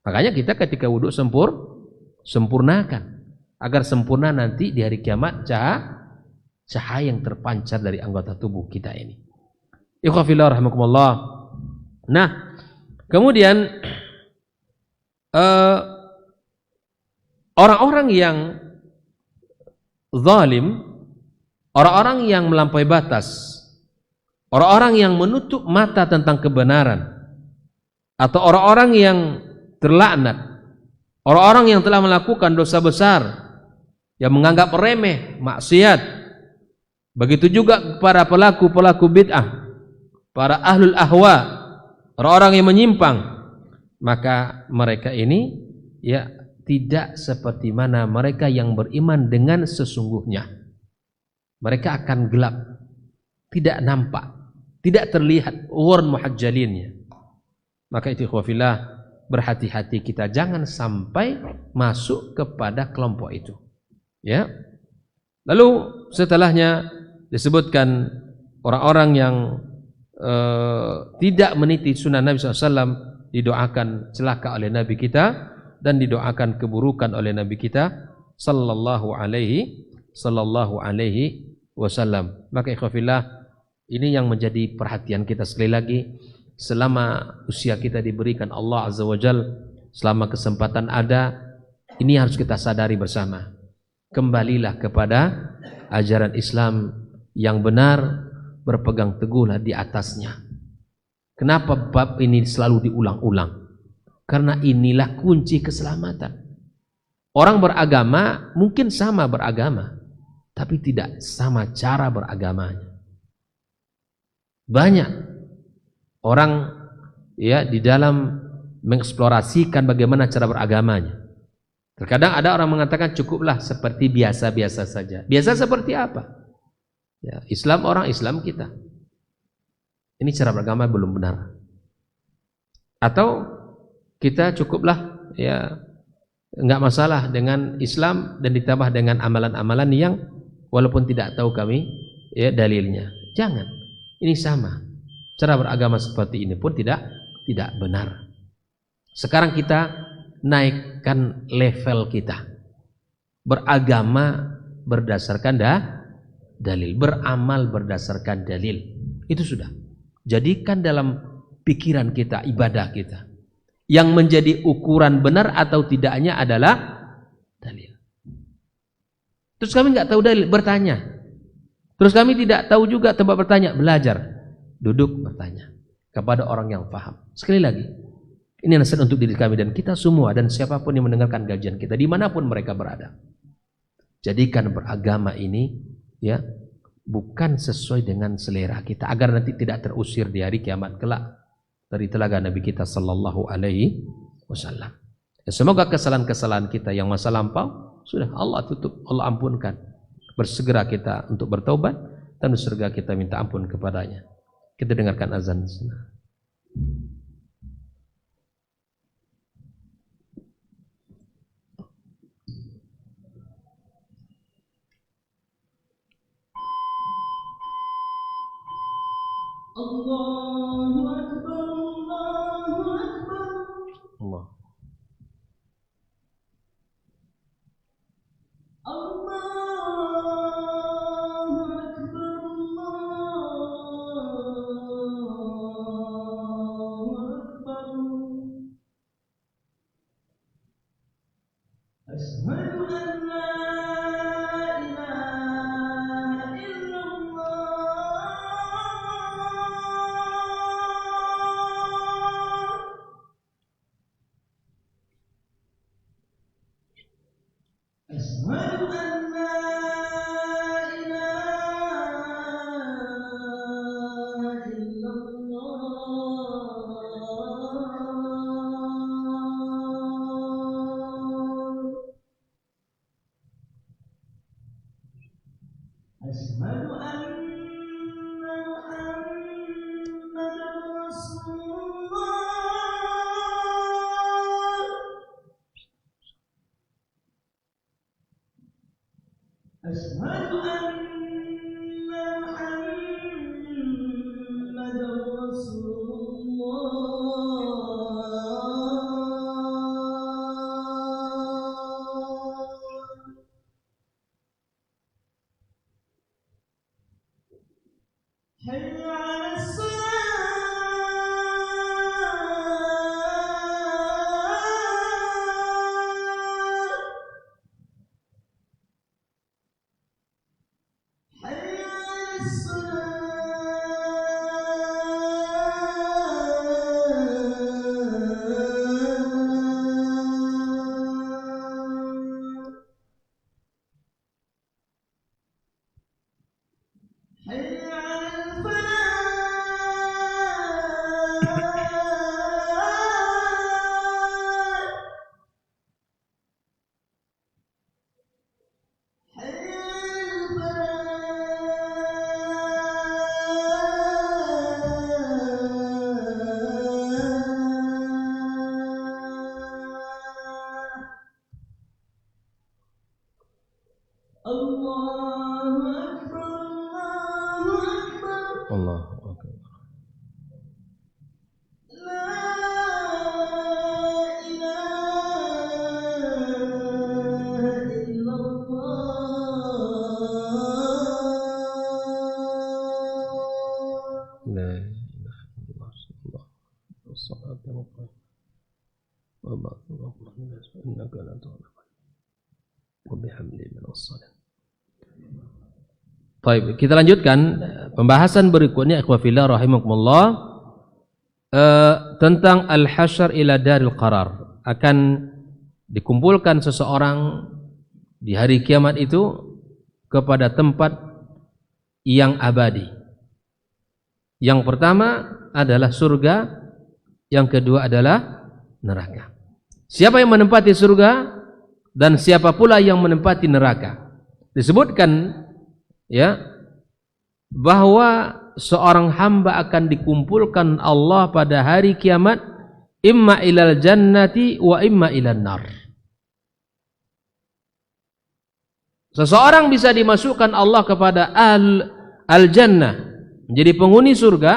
Makanya kita ketika wudu sempurnakan agar sempurna nanti di hari kiamat cahaya yang terpancar dari anggota tubuh kita ini. Ikhwafillah rahimakumullah. Nah, kemudian orang-orang yang zalim, orang-orang yang melampaui batas, orang-orang yang menutup mata tentang kebenaran, atau orang-orang yang terlaknat, orang-orang yang telah melakukan dosa besar, yang menganggap remeh maksiat, begitu juga para pelaku-pelaku bid'ah, para ahlul ahwa, orang-orang yang menyimpang, maka mereka ini ya tidak seperti mana mereka yang beriman dengan sesungguhnya. Mereka akan gelap, tidak nampak, tidak terlihat ghurr muhajjalinnya. Maka itu ikhwafillah, berhati-hati kita jangan sampai masuk kepada kelompok itu. Ya. Lalu setelahnya disebutkan orang-orang yang tidak meniti sunnah Nabi SAW didoakan celaka oleh Nabi kita dan didoakan keburukan oleh Nabi kita sallallahu alaihi wasallam. Maka ikhwafillah, ini yang menjadi perhatian kita sekali lagi. Selama usia kita diberikan Allah Azza wa Jal, selama kesempatan ada, ini harus kita sadari bersama. Kembalilah kepada ajaran Islam yang benar, berpegang teguhlah di atasnya. Kenapa bab ini selalu diulang-ulang? Karena inilah kunci keselamatan. Orang beragama mungkin sama beragama, tapi tidak sama cara beragamanya. Banyak orang ya di dalam mengeksplorasikan bagaimana cara beragamanya. Terkadang ada orang mengatakan cukuplah seperti biasa-biasa saja. Biasa seperti apa? Ya, Islam orang Islam kita. Ini cara beragama belum benar. Atau kita cukuplah ya enggak masalah dengan Islam dan ditambah dengan amalan-amalan yang walaupun tidak tahu kami ya dalilnya. Jangan. Ini sama. Cara beragama seperti ini pun tidak benar. Sekarang kita naikkan level kita. Beragama berdasarkan dalil, beramal berdasarkan dalil. Itu sudah. Jadikan dalam pikiran kita, ibadah kita, yang menjadi ukuran benar atau tidaknya adalah dalil. Terus kami nggak tahu dalil, bertanya. Terus kami tidak tahu juga tempat bertanya, belajar, duduk bertanya kepada orang yang paham. Sekali lagi, ini nasihat untuk diri kami dan kita semua dan siapapun yang mendengarkan kajian kita dimanapun mereka berada. Jadikan beragama ini ya bukan sesuai dengan selera kita agar nanti tidak terusir di hari kiamat kelak dari telaga Nabi kita sallallahu alaihi wasallam. Semoga kesalahan-kesalahan kita yang masa lampau sudah Allah tutup, Allah ampunkan. Bersegera kita untuk bertaubat dan bersegera kita minta ampun kepadanya. Kita dengarkan azan. Allahu Akbar, Allahu Akbar. Allah. Allahu Akbar, Allahu Akbar. Asyhadu an la ilaha أشهد أن لا إله إلا الله أشهد أن محمدا رسول الله أشهد أن محمدا رسول الله حي على الصلاة Allahu akbar. La ilaha illallah. Sallallahu wa barakatuh. Innaka la tughfir. Wa bihamdi min as-salat. Baik, kita lanjutkan pembahasan berikutnya ikhwah fillah rahimakumullah tentang al-hasyr ila daril qarar. Akan dikumpulkan seseorang di hari kiamat itu kepada tempat yang abadi. Yang pertama adalah surga, yang kedua adalah neraka. Siapa yang menempati surga dan siapa pula yang menempati neraka? Disebutkan ya bahwa seorang hamba akan dikumpulkan Allah pada hari kiamat imma ilal jannati wa imma ilan nar. Seseorang bisa dimasukkan Allah kepada al-jannah, menjadi penghuni surga,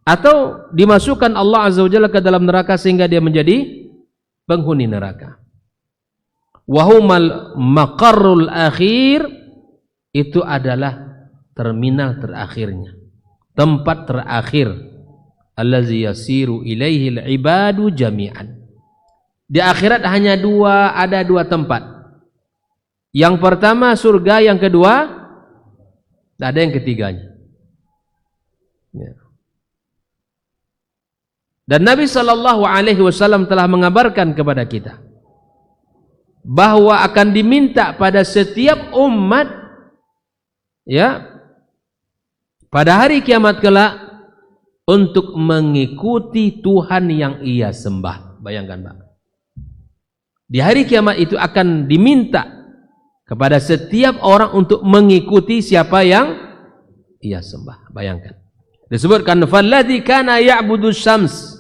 atau dimasukkan Allah Azza wa Jalla ke dalam neraka sehingga dia menjadi penghuni neraka. Wahumal maqarrul akhir, itu adalah terminal terakhirnya, tempat terakhir. Allazi yasiru ilaihi al-ibadu jami'an. Di akhirat hanya ada dua tempat. Yang pertama surga, yang kedua tidak ada yang ketiganya. Ya. Dan Nabi SAW telah mengabarkan kepada kita bahwa akan diminta pada setiap umat ya pada hari kiamat kelak untuk mengikuti Tuhan yang ia sembah. Bayangkan Pak, di hari kiamat itu akan diminta kepada setiap orang untuk mengikuti siapa yang ia sembah. Bayangkan, disebutkan falladzi kana ya'budu syams,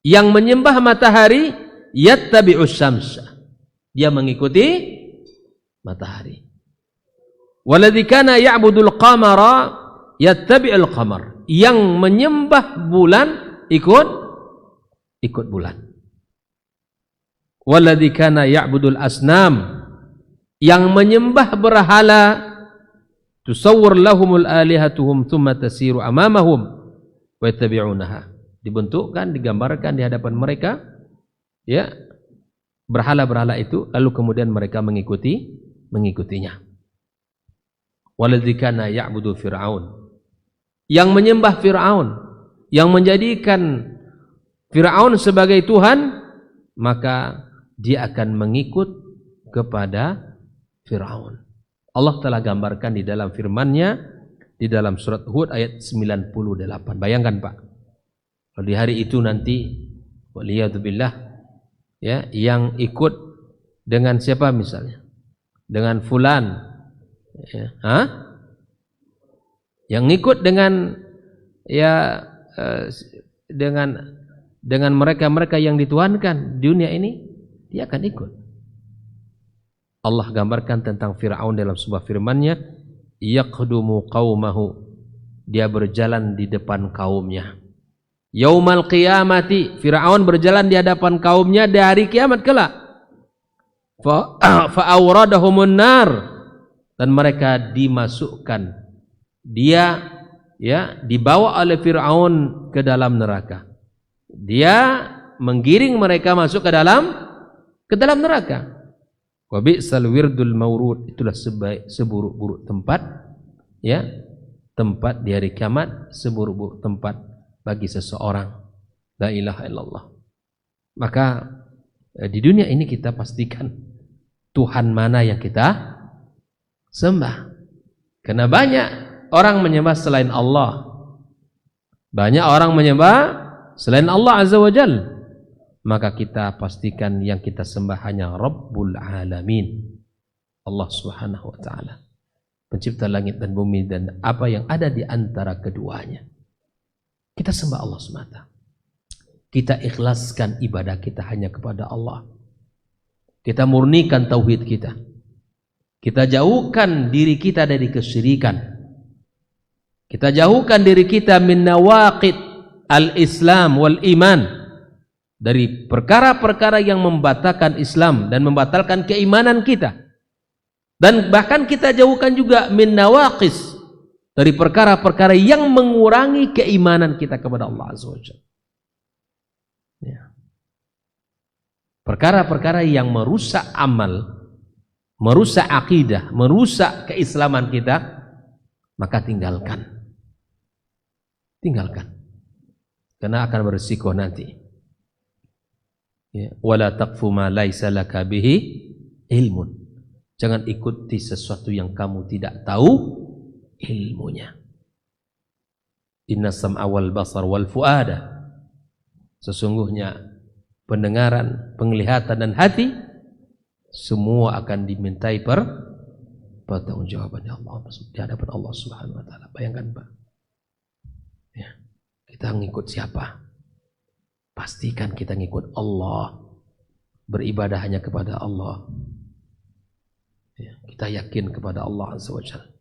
yang menyembah matahari, yattabi'us syamsa, dia mengikuti matahari. Walladzi kana ya'budul qamara yattabi'ul qamar, yang menyembah bulan ikut bulan. Walladzi kana ya'budul asnam, yang menyembah berhala, tusawwir lahumul alihatuhum thumma tasiru amamahum wa yattabi'unaha, dibentukkan, digambarkan di hadapan mereka ya berhala-berhala itu, lalu kemudian mereka mengikutinya. Walladzi kana ya'budu fir'aun, yang menyembah Fir'aun, yang menjadikan Fir'aun sebagai Tuhan, maka dia akan mengikut kepada Fir'aun. Allah telah gambarkan di dalam firman-Nya di dalam surat Hud ayat 98. Bayangkan Pak, kalau di hari itu nanti waliyadzubillah ya, yang ikut dengan siapa misalnya? Dengan fulan ya, yang ikut dengan ya dengan mereka-mereka yang dituhankan di dunia ini, dia akan ikut. Allah gambarkan tentang Fir'aun dalam sebuah firman-Nya, yaqdumu qaumahu, dia berjalan di depan kaumnya. Yaumal qiyamati, Fir'aun berjalan di hadapan kaumnya di hari kiamat kelak. Fa awradahumun nar, dan mereka dimasukkan, dia ya dibawa oleh Fir'aun ke dalam neraka. Dia menggiring mereka masuk ke dalam neraka. Wa bi'sal wirdul mawrud, itulah seburuk-buruk tempat ya, tempat di hari kiamat, seburuk-buruk tempat bagi seseorang. La ilaha illallah. Maka di dunia ini kita pastikan Tuhan mana yang kita sembah. Karena banyak orang menyembah selain Allah. Banyak orang menyembah selain Allah Azza wa Jalla. Maka kita pastikan yang kita sembah hanya Rabbul Alamin, Allah Subhanahu wa Ta'ala, pencipta langit dan bumi dan apa yang ada di antara keduanya. Kita sembah Allah semata. Kita ikhlaskan ibadah kita hanya kepada Allah. Kita murnikan tauhid kita. Kita jauhkan diri kita dari kesyirikan. Kita jauhkan diri kita min nawaqid al-Islam wal iman, dari perkara-perkara yang membatalkan Islam dan membatalkan keimanan kita. Dan bahkan kita jauhkan juga min nawaqis, dari perkara-perkara yang mengurangi keimanan kita kepada Allah Azza wa Jalla. Ya. Perkara-perkara yang merusak amal, merusak akidah, merusak keislaman kita, maka tinggalkan. Tinggalkan. Karena akan berisiko nanti. Ya. Wala taqfu ma laisa laka bihi ilmun. Jangan ikuti sesuatu yang kamu tidak tahu ilmunya. Inna sam'a wal basar wal fuada. Sesungguhnya pendengaran, penglihatan dan hati semua akan dimintai pertanggungjawaban Allah di hadapan Allah Subhanahu wa taala. Bayangkan, Pak. Ya, kita ngikut siapa? Pastikan kita ngikut Allah. Beribadah hanya kepada Allah. Ya, kita yakin kepada Allah Azza wa Jalla.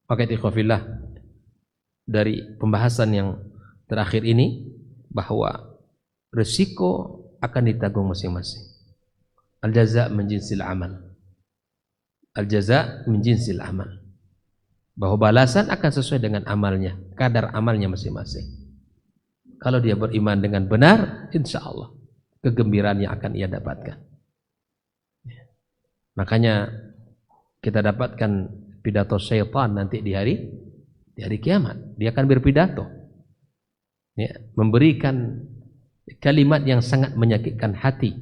Maka ikhwafillah, dari pembahasan yang terakhir ini, bahwa resiko akan ditanggung masing-masing. Al-jaza' min jinsil amal. Al-jaza' min jinsil amal. Bahwa balasan akan sesuai dengan amalnya, kadar amalnya masing-masing. Kalau dia beriman dengan benar, insya Allah kegembiraan yang akan ia dapatkan. Makanya kita dapatkan pidato syaitan nanti di hari kiamat. Dia akan berpidato, ya, memberikan kalimat yang sangat menyakitkan hati,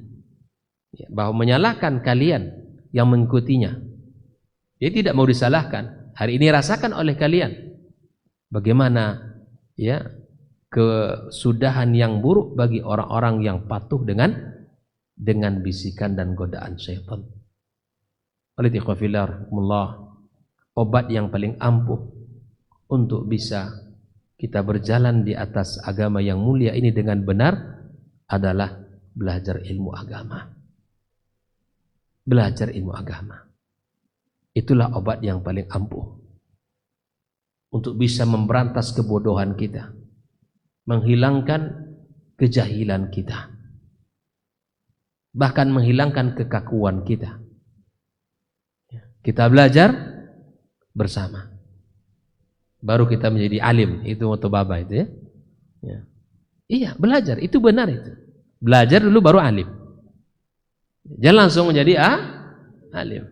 ya, bahwa menyalahkan kalian yang mengikutinya. Dia tidak mau disalahkan. Hari ini rasakan oleh kalian bagaimana, ya, kesudahan yang buruk bagi orang-orang yang patuh dengan bisikan dan godaan syaitan. Obat yang paling ampuh untuk bisa kita berjalan di atas agama yang mulia ini dengan benar adalah belajar ilmu agama. Belajar ilmu agama. Itulah obat yang paling ampuh untuk bisa memberantas kebodohan kita, menghilangkan kejahilan kita, bahkan menghilangkan kekakuan kita. Kita belajar bersama, baru kita menjadi alim. Itu moto Baba itu, ya. Ya. Iya, belajar itu benar itu. Belajar dulu baru alim. Jangan langsung menjadi alim.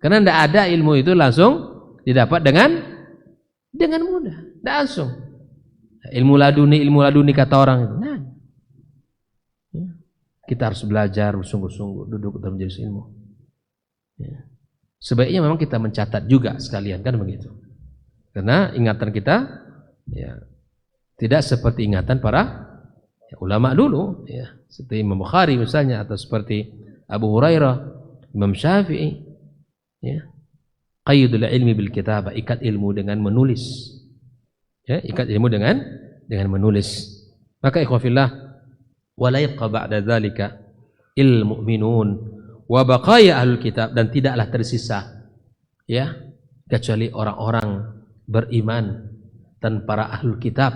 Karena tidak ada ilmu itu langsung didapat dengan mudah. Tidak langsung. Ilmu laduni kata orang itu. Nah, ya. Kita harus belajar bersungguh-sungguh, duduk dalam majelis ilmu. Ya. Sebaiknya memang kita mencatat juga sekalian, kan begitu. Karena ingatan kita, ya, tidak seperti ingatan para, ya, ulama dulu, ya, seperti Imam Bukhari misalnya, atau seperti Abu Hurairah, Imam Syafi'i, ya. Qayyidul ilmi bil kitabah, ikat ilmu dengan menulis. Ya, ikat ilmu dengan menulis. Maka ikhwafillah, wala yabqa ba'da dzalika il mu'minun wa baqaya ahlul kitab, dan tidaklah tersisa, ya, kecuali orang-orang beriman dan para ahlul kitab,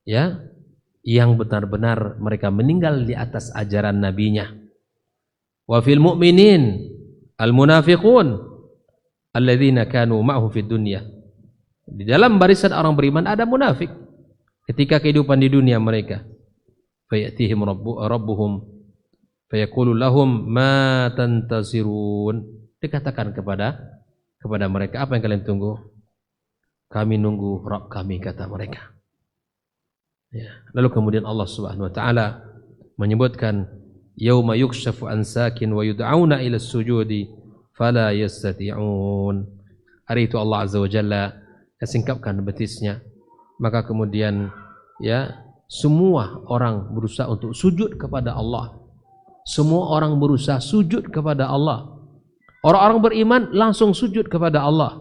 ya, yang benar-benar mereka meninggal di atas ajaran nabinya. Wa fil mu'minin al munafiqun alladzina kanu ma'hu fid dunya. Di dalam barisan orang beriman ada munafik ketika kehidupan di dunia mereka. Fayatihim rabbuhum fayaqulu lahum ma tantazirun. Dikatakan kepada mereka, apa yang kalian tunggu? Kami nunggu Rabb kami, kata mereka. Ya. Lalu kemudian Allah Subhanahu wa taala menyebutkan yauma yukshafu an sakin wa yud'auna ila sujudi fala yastati'un. Hari itu Allah Azza wa Jalla singkapkan betisnya, maka kemudian, ya, semua orang berusaha untuk sujud kepada Allah. Semua orang berusaha sujud kepada Allah. Orang-orang beriman langsung sujud kepada Allah.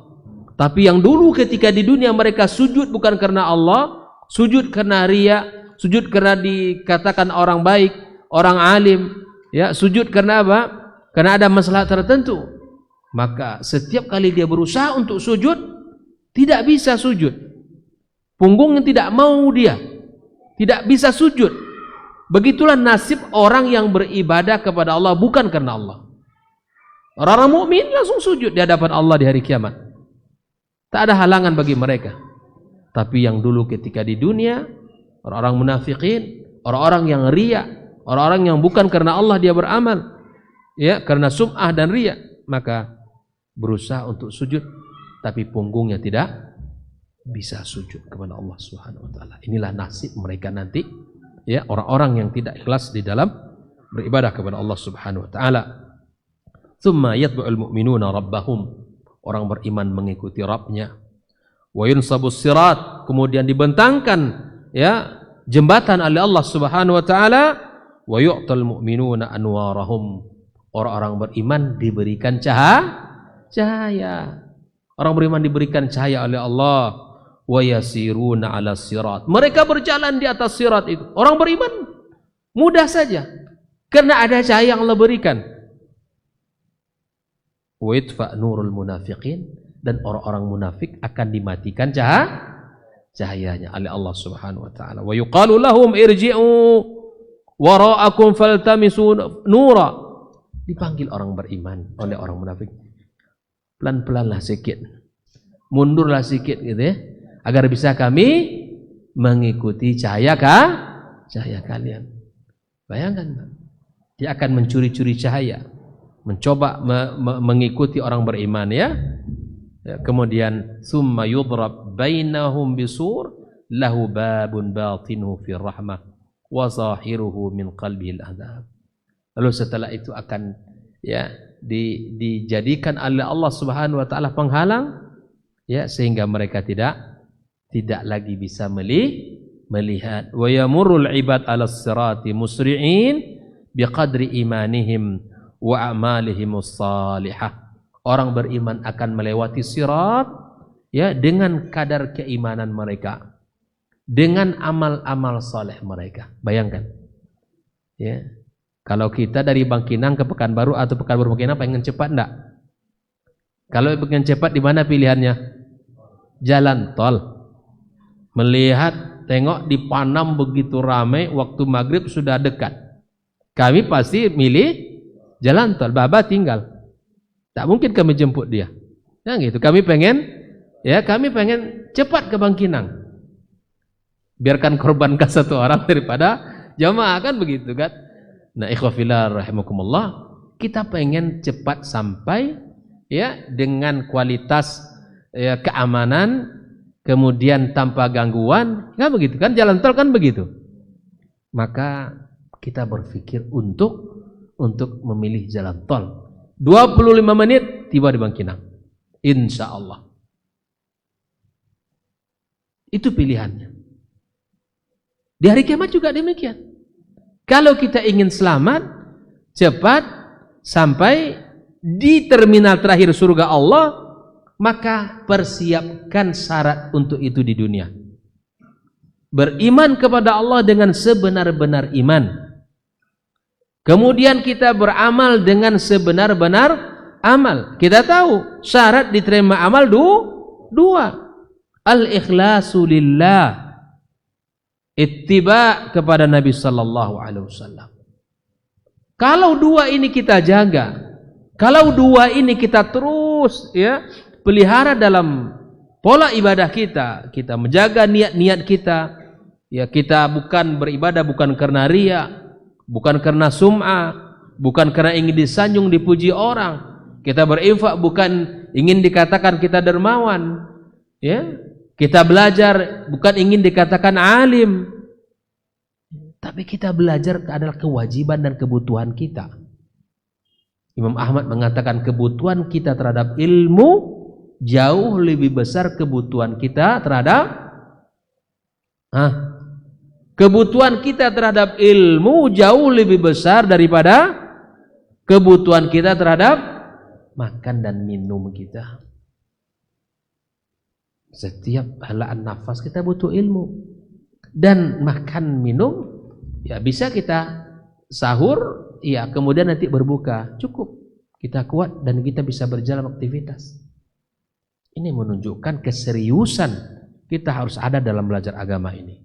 Tapi yang dulu ketika di dunia mereka sujud bukan karena Allah, sujud karena riya, sujud karena dikatakan orang baik, orang alim, ya, sujud karena apa? Karena ada masalah tertentu. Maka setiap kali dia berusaha untuk sujud, tidak bisa sujud. Punggungnya tidak mau dia, tidak bisa sujud. Begitulah nasib orang yang beribadah kepada Allah bukan karena Allah. Orang-orang mukmin langsung sujud di hadapan Allah di hari kiamat. Tak ada halangan bagi mereka. Tapi yang dulu ketika di dunia, orang-orang munafikin, orang-orang yang riya, orang-orang yang bukan karena Allah dia beramal, ya, karena sum'ah dan riya, maka berusaha untuk sujud tapi punggungnya tidak bisa sujud kepada Allah Subhanahu wa taala. Inilah nasib mereka nanti, ya, orang-orang yang tidak ikhlas di dalam beribadah kepada Allah Subhanahu wa taala. Tsumma yatba'ul mu'minuna rabbahum. Orang beriman mengikuti Rabbnya. Wa yunsabus sirat, kemudian dibentangkan, ya, jembatan oleh Allah Subhanahu wa taala. Wa yu'tal mu'minuna anwarahum. Orang-orang beriman diberikan cahaya. Orang beriman diberikan cahaya oleh Allah. Wa yasiruna 'ala sirat. Mereka berjalan di atas sirat itu. Orang beriman mudah saja karena ada cahaya yang Allah berikan. Wa yatfa nurul munafiqin, dan orang-orang munafik akan dimatikan cahayanya oleh Allah Subhanahu wa taala. Wa yuqalu lahum irji'u wara'akum faltamisu nura. Dipanggil orang beriman oleh orang munafik. Pelan-pelanlah sedikit, mundurlah sedikit gitu ya, agar bisa kami mengikuti cahaya kalian. Bayangkan, dia akan mencuri-curi cahaya, mencoba mengikuti orang beriman, ya. Kemudian summa yudrab bainahum bisur lahu babun batinuhu fir rahmah wa zahiruhu min qalbil adab. Lalu setelah itu akan, ya, dijadikan oleh Allah Subhanahu wa taala penghalang, ya, sehingga mereka tidak lagi bisa melihat. Wa yamurul ibad 'alas sirati musri'in biqadri imanihim wa a'malihimus salihah. Orang beriman akan melewati sirat, ya, dengan kadar keimanan mereka, dengan amal-amal saleh mereka. Bayangkan, ya, kalau kita dari Bangkinang ke Pekanbaru atau Pekanbaru Bangkinang pengen cepat enggak? Kalau pengen cepat di mana pilihannya? Jalan tol. Melihat, tengok di Panam begitu ramai, waktu maghrib sudah dekat. Kami pasti milih jalan tol. Baba tinggal. Tak mungkin kami jemput dia. Nah gitu. Kami pengen cepat ke Bangkinang. Biarkan korbankan satu orang daripada jamaah, kan begitu kan? Nah, ikhwafillah rahimakumullah, kita pengen cepat sampai, ya, dengan kualitas, ya, keamanan, kemudian tanpa gangguan, kan begitu kan? Jalan tol kan begitu. Maka kita berpikir untuk memilih jalan tol. 25 menit tiba di Bangkinang, insya Allah. Itu pilihannya. Di hari kiamat juga demikian. Kalau kita ingin selamat, cepat sampai di terminal terakhir surga Allah, maka persiapkan syarat untuk itu di dunia. Beriman kepada Allah dengan sebenar-benar iman. Kemudian kita beramal dengan sebenar-benar amal. Kita tahu syarat diterima amal dua. Al-ikhlasu lillah. Ittiba kepada Nabi sallallahu alaihi wasallam. Kalau dua ini kita jaga, kalau dua ini kita terus, ya, pelihara dalam pola ibadah kita menjaga niat-niat kita, ya, kita bukan beribadah bukan karena riya, bukan karena sum'ah, bukan karena ingin disanjung dipuji orang. Kita berinfak bukan ingin dikatakan kita dermawan, ya. Kita belajar bukan ingin dikatakan alim, tapi kita belajar adalah kewajiban dan kebutuhan kita. Imam Ahmad mengatakan kebutuhan kita terhadap ilmu jauh lebih besar kebutuhan kita terhadap kebutuhan kita terhadap ilmu jauh lebih besar daripada kebutuhan kita terhadap makan dan minum kita. Setiap helaan nafas kita butuh ilmu. Dan makan minum, ya, bisa kita sahur, ya, kemudian nanti berbuka, cukup. kita kuat dan kita bisa berjalan aktivitas. Ini menunjukkan keseriusan kita harus ada dalam belajar agama ini.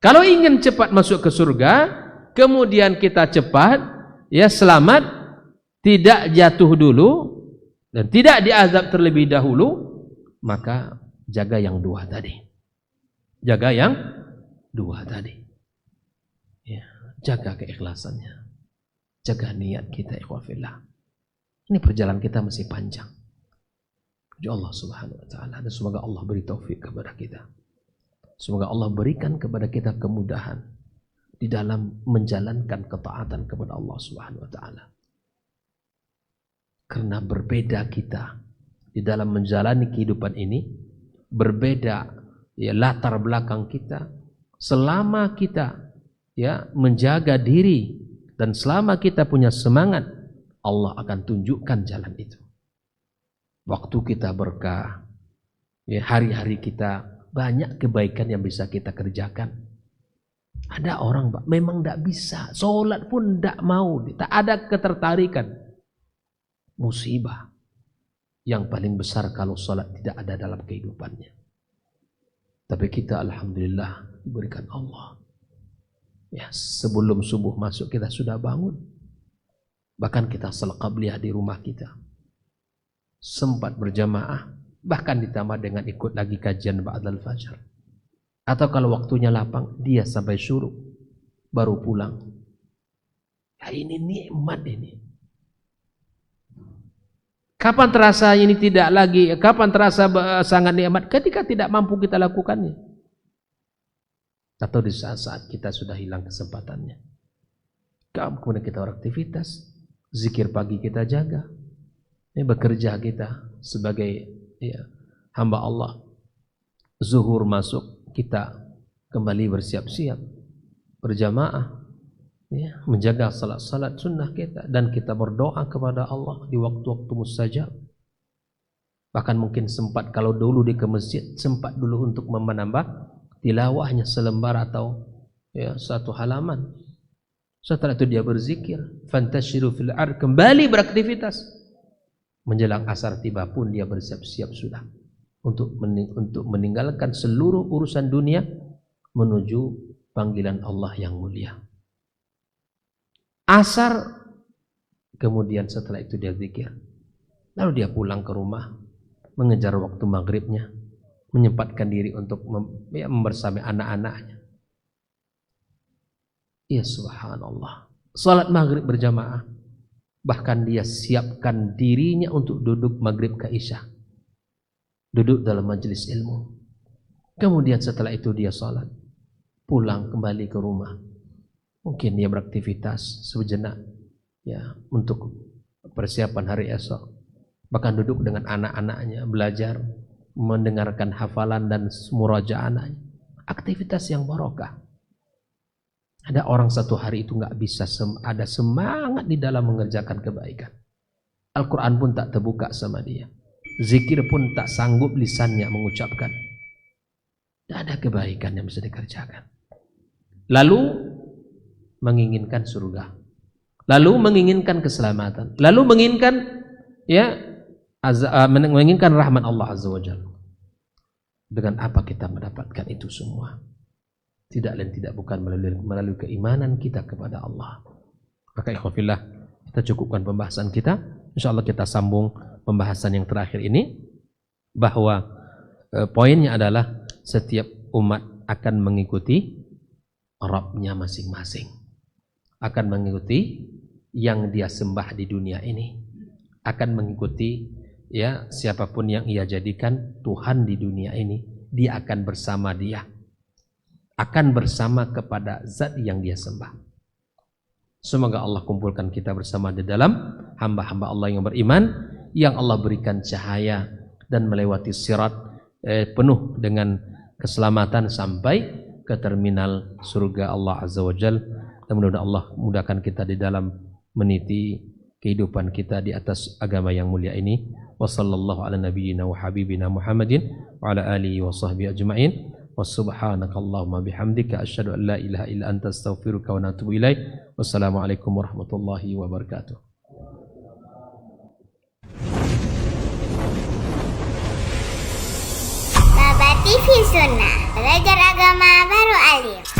Kalau ingin cepat masuk ke surga, kemudian kita cepat selamat, tidak jatuh dulu dan tidak diazab terlebih dahulu, maka jaga yang dua tadi. Jaga yang dua tadi. Ya, jaga keikhlasannya. Jaga niat kita, ikhwafillah. Ini perjalanan kita masih panjang. Ya Allah Subhanahu wa taala, dan semoga Allah beri taufik kepada kita. Semoga Allah berikan kepada kita kemudahan di dalam menjalankan ketaatan kepada Allah Subhanahu wa taala. Karena berbeda kita di dalam menjalani kehidupan ini, berbeda latar belakang kita. Selama kita menjaga diri dan selama kita punya semangat, Allah akan tunjukkan jalan itu. Waktu kita berkah, hari-hari kita banyak kebaikan yang bisa kita kerjakan. Ada orang memang tidak bisa, sholat pun tidak mau, tak ada ketertarikan. Musibah yang paling besar kalau sholat tidak ada dalam kehidupannya. Tapi kita alhamdulillah diberikan Allah. Sebelum subuh masuk kita sudah bangun. Bahkan kita salat qabliyah di rumah kita. Sempat berjamaah, bahkan ditambah dengan ikut lagi kajian ba'dal fajar. Atau kalau waktunya lapang, dia sampai syuruk baru pulang. Ini nikmat ini. Kapan terasa ini tidak lagi? Kapan terasa sangat nikmat? Ketika tidak mampu kita lakukannya. Atau di saat-saat kita sudah hilang kesempatannya. Kemudian kita beraktivitas, zikir pagi kita jaga, bekerja kita sebagai hamba Allah. Zuhur masuk, kita kembali bersiap-siap, berjamaah, menjaga salat-salat sunnah kita, dan kita berdoa kepada Allah di waktu-waktu mustajab. Bahkan mungkin sempat kalau dulu ke masjid, sempat dulu untuk menambah tilawahnya selembar atau satu halaman. Setelah itu dia berzikir, fantashiru fil ard, kembali beraktivitas. Menjelang asar tiba pun dia bersiap-siap sudah untuk meninggalkan seluruh urusan dunia menuju panggilan Allah yang mulia. Asar, kemudian setelah itu dia zikir. Lalu dia pulang ke rumah, mengejar waktu maghribnya, menyempatkan diri untuk membersamai anak-anaknya. Ya subhanallah. Salat maghrib berjamaah. Bahkan dia siapkan dirinya untuk duduk maghrib ke isya. Duduk dalam majelis ilmu. Kemudian setelah itu dia salat. Pulang kembali ke rumah. Mungkin dia beraktivitas sejenak untuk persiapan hari esok. Bahkan duduk dengan anak-anaknya, belajar, mendengarkan hafalan dan murajaah, aktivitas yang barokah. Ada orang satu hari itu nggak bisa ada semangat di dalam mengerjakan kebaikan. Al-Quran pun tak terbuka sama dia. Zikir pun tak sanggup lisannya mengucapkan. Tidak ada kebaikan yang bisa dikerjakan. Lalu menginginkan surga. Lalu menginginkan keselamatan. Lalu menginginkan menginginkan rahmat Allah Azza wa Jalla. Dengan apa kita mendapatkan itu semua? Tidak lain tidak bukan melalui keimanan kita kepada Allah. Maka ikhwafillah, kita cukupkan pembahasan kita. InsyaAllah kita sambung pembahasan yang terakhir ini, bahwa poinnya adalah setiap umat akan mengikuti Rabbnya masing-masing, akan mengikuti yang dia sembah di dunia ini, akan mengikuti siapapun yang ia jadikan Tuhan di dunia ini. Dia akan bersama dia, akan bersama kepada zat yang dia sembah. Semoga Allah kumpulkan kita bersama di dalam hamba-hamba Allah yang beriman, yang Allah berikan cahaya dan melewati sirat penuh dengan keselamatan sampai ke terminal surga Allah Azza wa Jal. Dan mudah-mudahan Allah mudahkan kita di dalam meniti kehidupan kita di atas agama yang mulia ini. Wa sallallahu ala nabiyyina wa habibina Muhammadin wa ala alihi wa sahbihi ajma'in. Wa subhanakallahumma bihamdika asyhadu an la ilaha illa anta astaghfiruka wa atubu ilaik. Wassalamualaikum warahmatullahi wabarakatuh. Baba TV Sunnah, belajar agama baru alim.